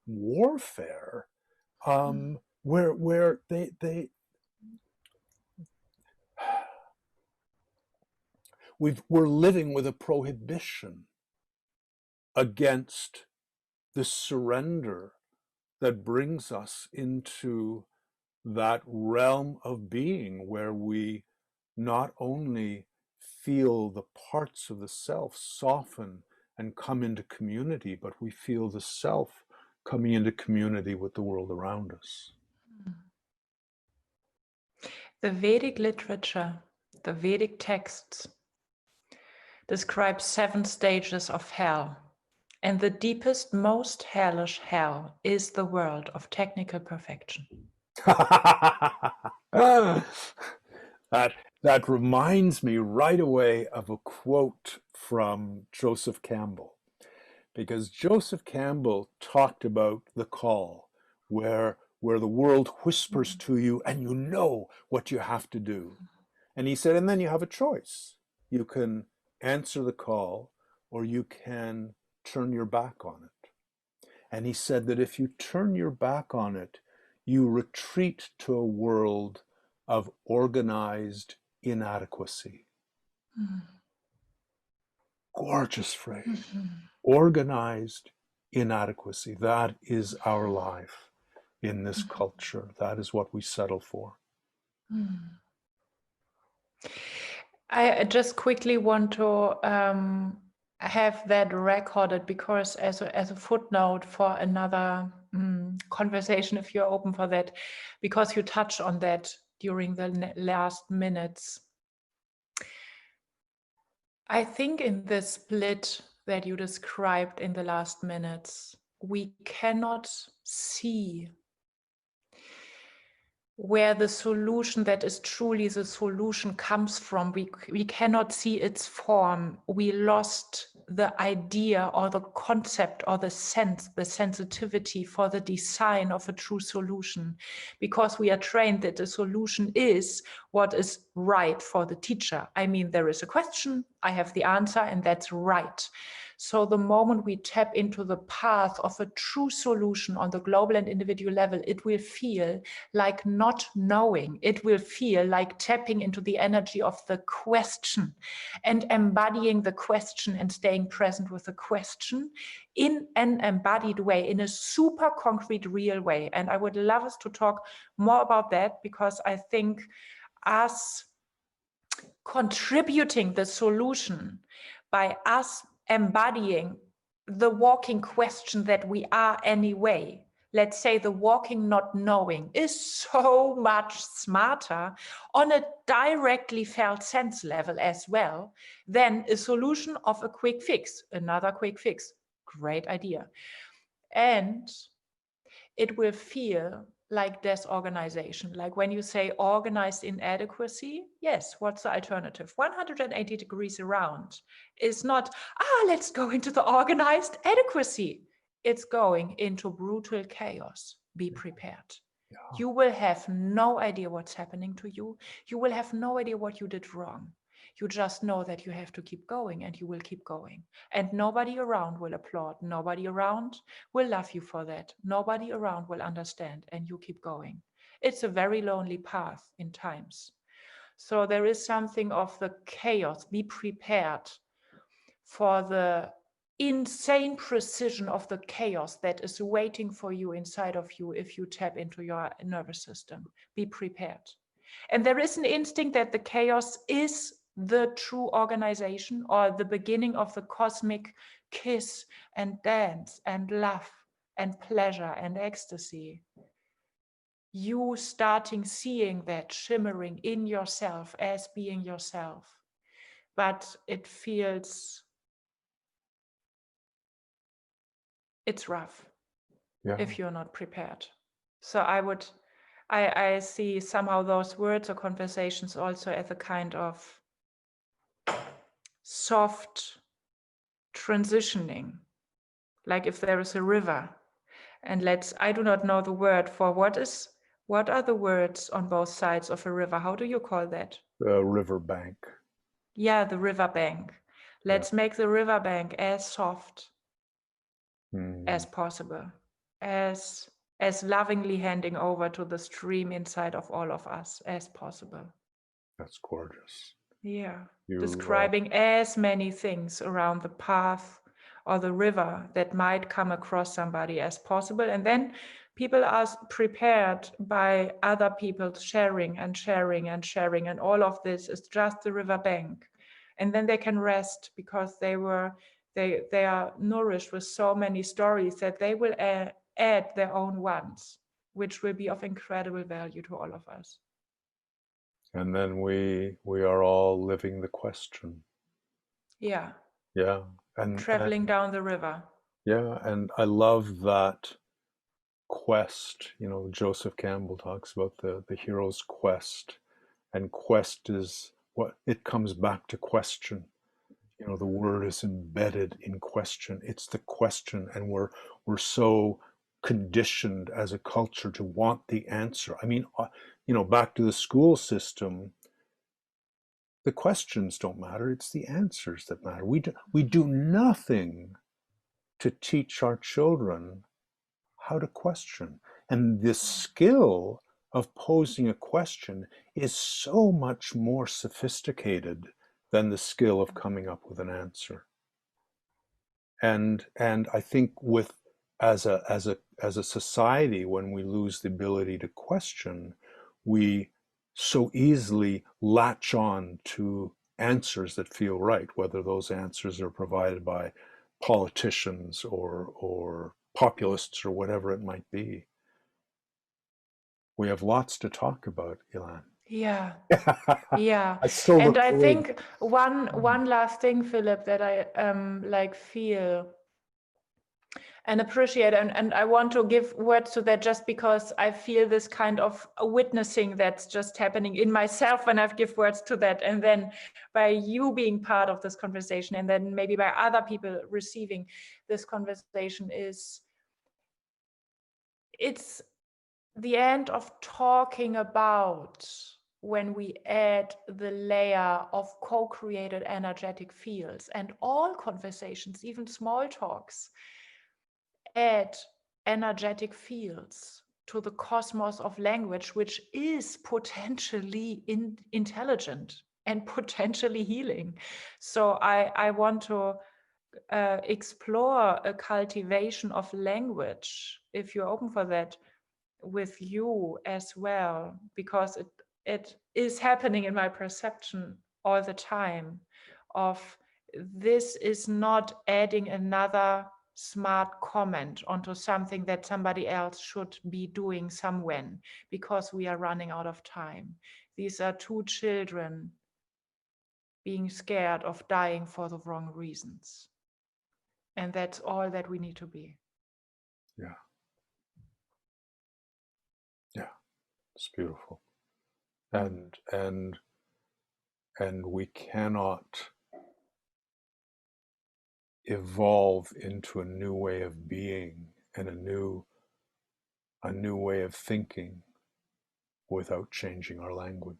warfare, where we're living with a prohibition against the surrender that brings us into that realm of being where we not only feel the parts of the self soften and come into community, but we feel the self coming into community with the world around us. The Vedic literature, the Vedic texts, describe 7 stages of hell. And the deepest, most hellish hell is the world of technical perfection. That reminds me right away of a quote from Joseph Campbell, because Joseph Campbell talked about the call, where the world whispers to you and you know what you have to do. And he said, and then you have a choice. You can answer the call or you can turn your back on it. And he said that if you turn your back on it, you retreat to a world of organized inadequacy. Gorgeous phrase. Organized inadequacy. That is our life in this culture. That is what we settle for. I just quickly want to have that recorded, because as a footnote for another conversation, if you're open for that, because you touched on that during the last minutes. I think in the split that you described in the last minutes, we cannot see where the solution that is truly the solution comes from. We cannot see its form. We lost the idea or the concept or the sense, the sensitivity for the design of a true solution, because we are trained that the solution is what is right for the teacher. I mean, there is a question, I have the answer, and that's right. So the moment we tap into the path of a true solution on the global and individual level, it will feel like not knowing. It will feel like tapping into the energy of the question and embodying the question and staying present with the question in an embodied way, in a super concrete, real way. And I would love us to talk more about that, because I think us contributing the solution by us embodying the walking question that we are anyway, let's say the walking not knowing, is so much smarter on a directly felt sense level as well than a solution of a quick fix, another quick fix. Great idea. And it will feel like disorganization. Like when you say organized inadequacy, yes, what's the alternative? 180 degrees around is not, let's go into the organized adequacy. It's going into brutal chaos. Be prepared. Yeah. You will have no idea what's happening to you. You will have no idea what you did wrong. You just know that you have to keep going, and you will keep going. And nobody around will applaud. Nobody around will love you for that. Nobody around will understand, and you keep going. It's a very lonely path in times. So there is something of the chaos. Be prepared for the insane precision of the chaos that is waiting for you inside of you if you tap into your nervous system. Be prepared. And there is an instinct that the chaos is the true organization, or the beginning of the cosmic kiss and dance and love and pleasure and ecstasy. You starting seeing that shimmering in yourself as being yourself. But it feels, it's rough if you're not prepared. So I see somehow those words or conversations also as a kind of soft transitioning, like if there is a river, and I do not know the word for what are the words on both sides of a river? How do you call that? The riverbank. Yeah, the riverbank. Let's make the riverbank as soft as possible, as lovingly handing over to the stream inside of all of us as possible. That's gorgeous. Yeah. Describing as many things around the path or the river that might come across somebody as possible. And then people are prepared by other people sharing and sharing and sharing. And all of this is just the riverbank. And then they can rest, because they are nourished with so many stories that they will add their own ones, which will be of incredible value to all of us. And then we are all living the question. Yeah. Yeah. And traveling down the river. Yeah. And I love that quest. You know, Joseph Campbell talks about the hero's quest. And quest is what it comes back to question. You know, the word is embedded in question. It's the question. And we're so conditioned as a culture to want the answer. I mean, you know, back to the school system, the questions don't matter. It's the answers that matter. We do nothing to teach our children how to question. And the skill of posing a question is so much more sophisticated than the skill of coming up with an answer. And I think as a society, when we lose the ability to question, we so easily latch on to answers that feel right, whether those answers are provided by politicians or populists or whatever it might be. We have lots to talk about, Ilan. Yeah. Yeah. I still And look I forward. think one last thing, Philip, that I like feel and appreciate, and I want to give words to that just because I feel this kind of witnessing that's just happening in myself when I give words to that, and then by you being part of this conversation, and then maybe by other people receiving this conversation, is it's the end of talking about when we add the layer of co-created energetic fields, and all conversations, even small talks, add energetic fields to the cosmos of language, which is potentially intelligent and potentially healing. So I want to explore a cultivation of language, if you're open for that, with you as well, because it is happening in my perception all the time of this is not adding another smart comment onto something that somebody else should be doing somewhere because we are running out of time. These are two children being scared of dying for the wrong reasons. And that's all that we need to be. Yeah. Yeah. It's beautiful. And we cannot evolve into a new way of being and a new way of thinking without changing our language.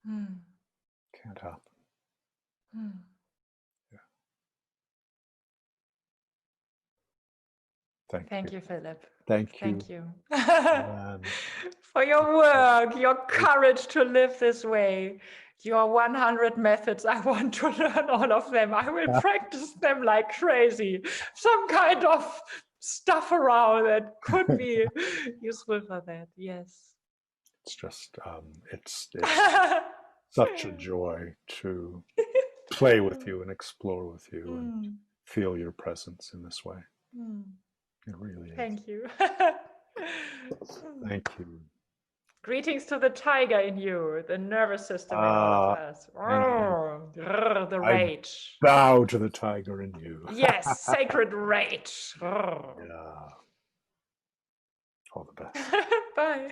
Can't happen. Yeah. Thank you, Philip. Thank Thank you. Ilan. For your work, your courage to live this way, your 100 methods. I want to learn all of them. I will practice them like crazy. Some kind of stuff around that could be useful for that. Yes. It's just, it's such a joy to play with you and explore with you and feel your presence in this way. It really is. Thank you. Thank you. Greetings to the tiger in you, the nervous system in all of us. The rage. Bow to the tiger in you. Yes, sacred rage. Yeah. All the best. Bye.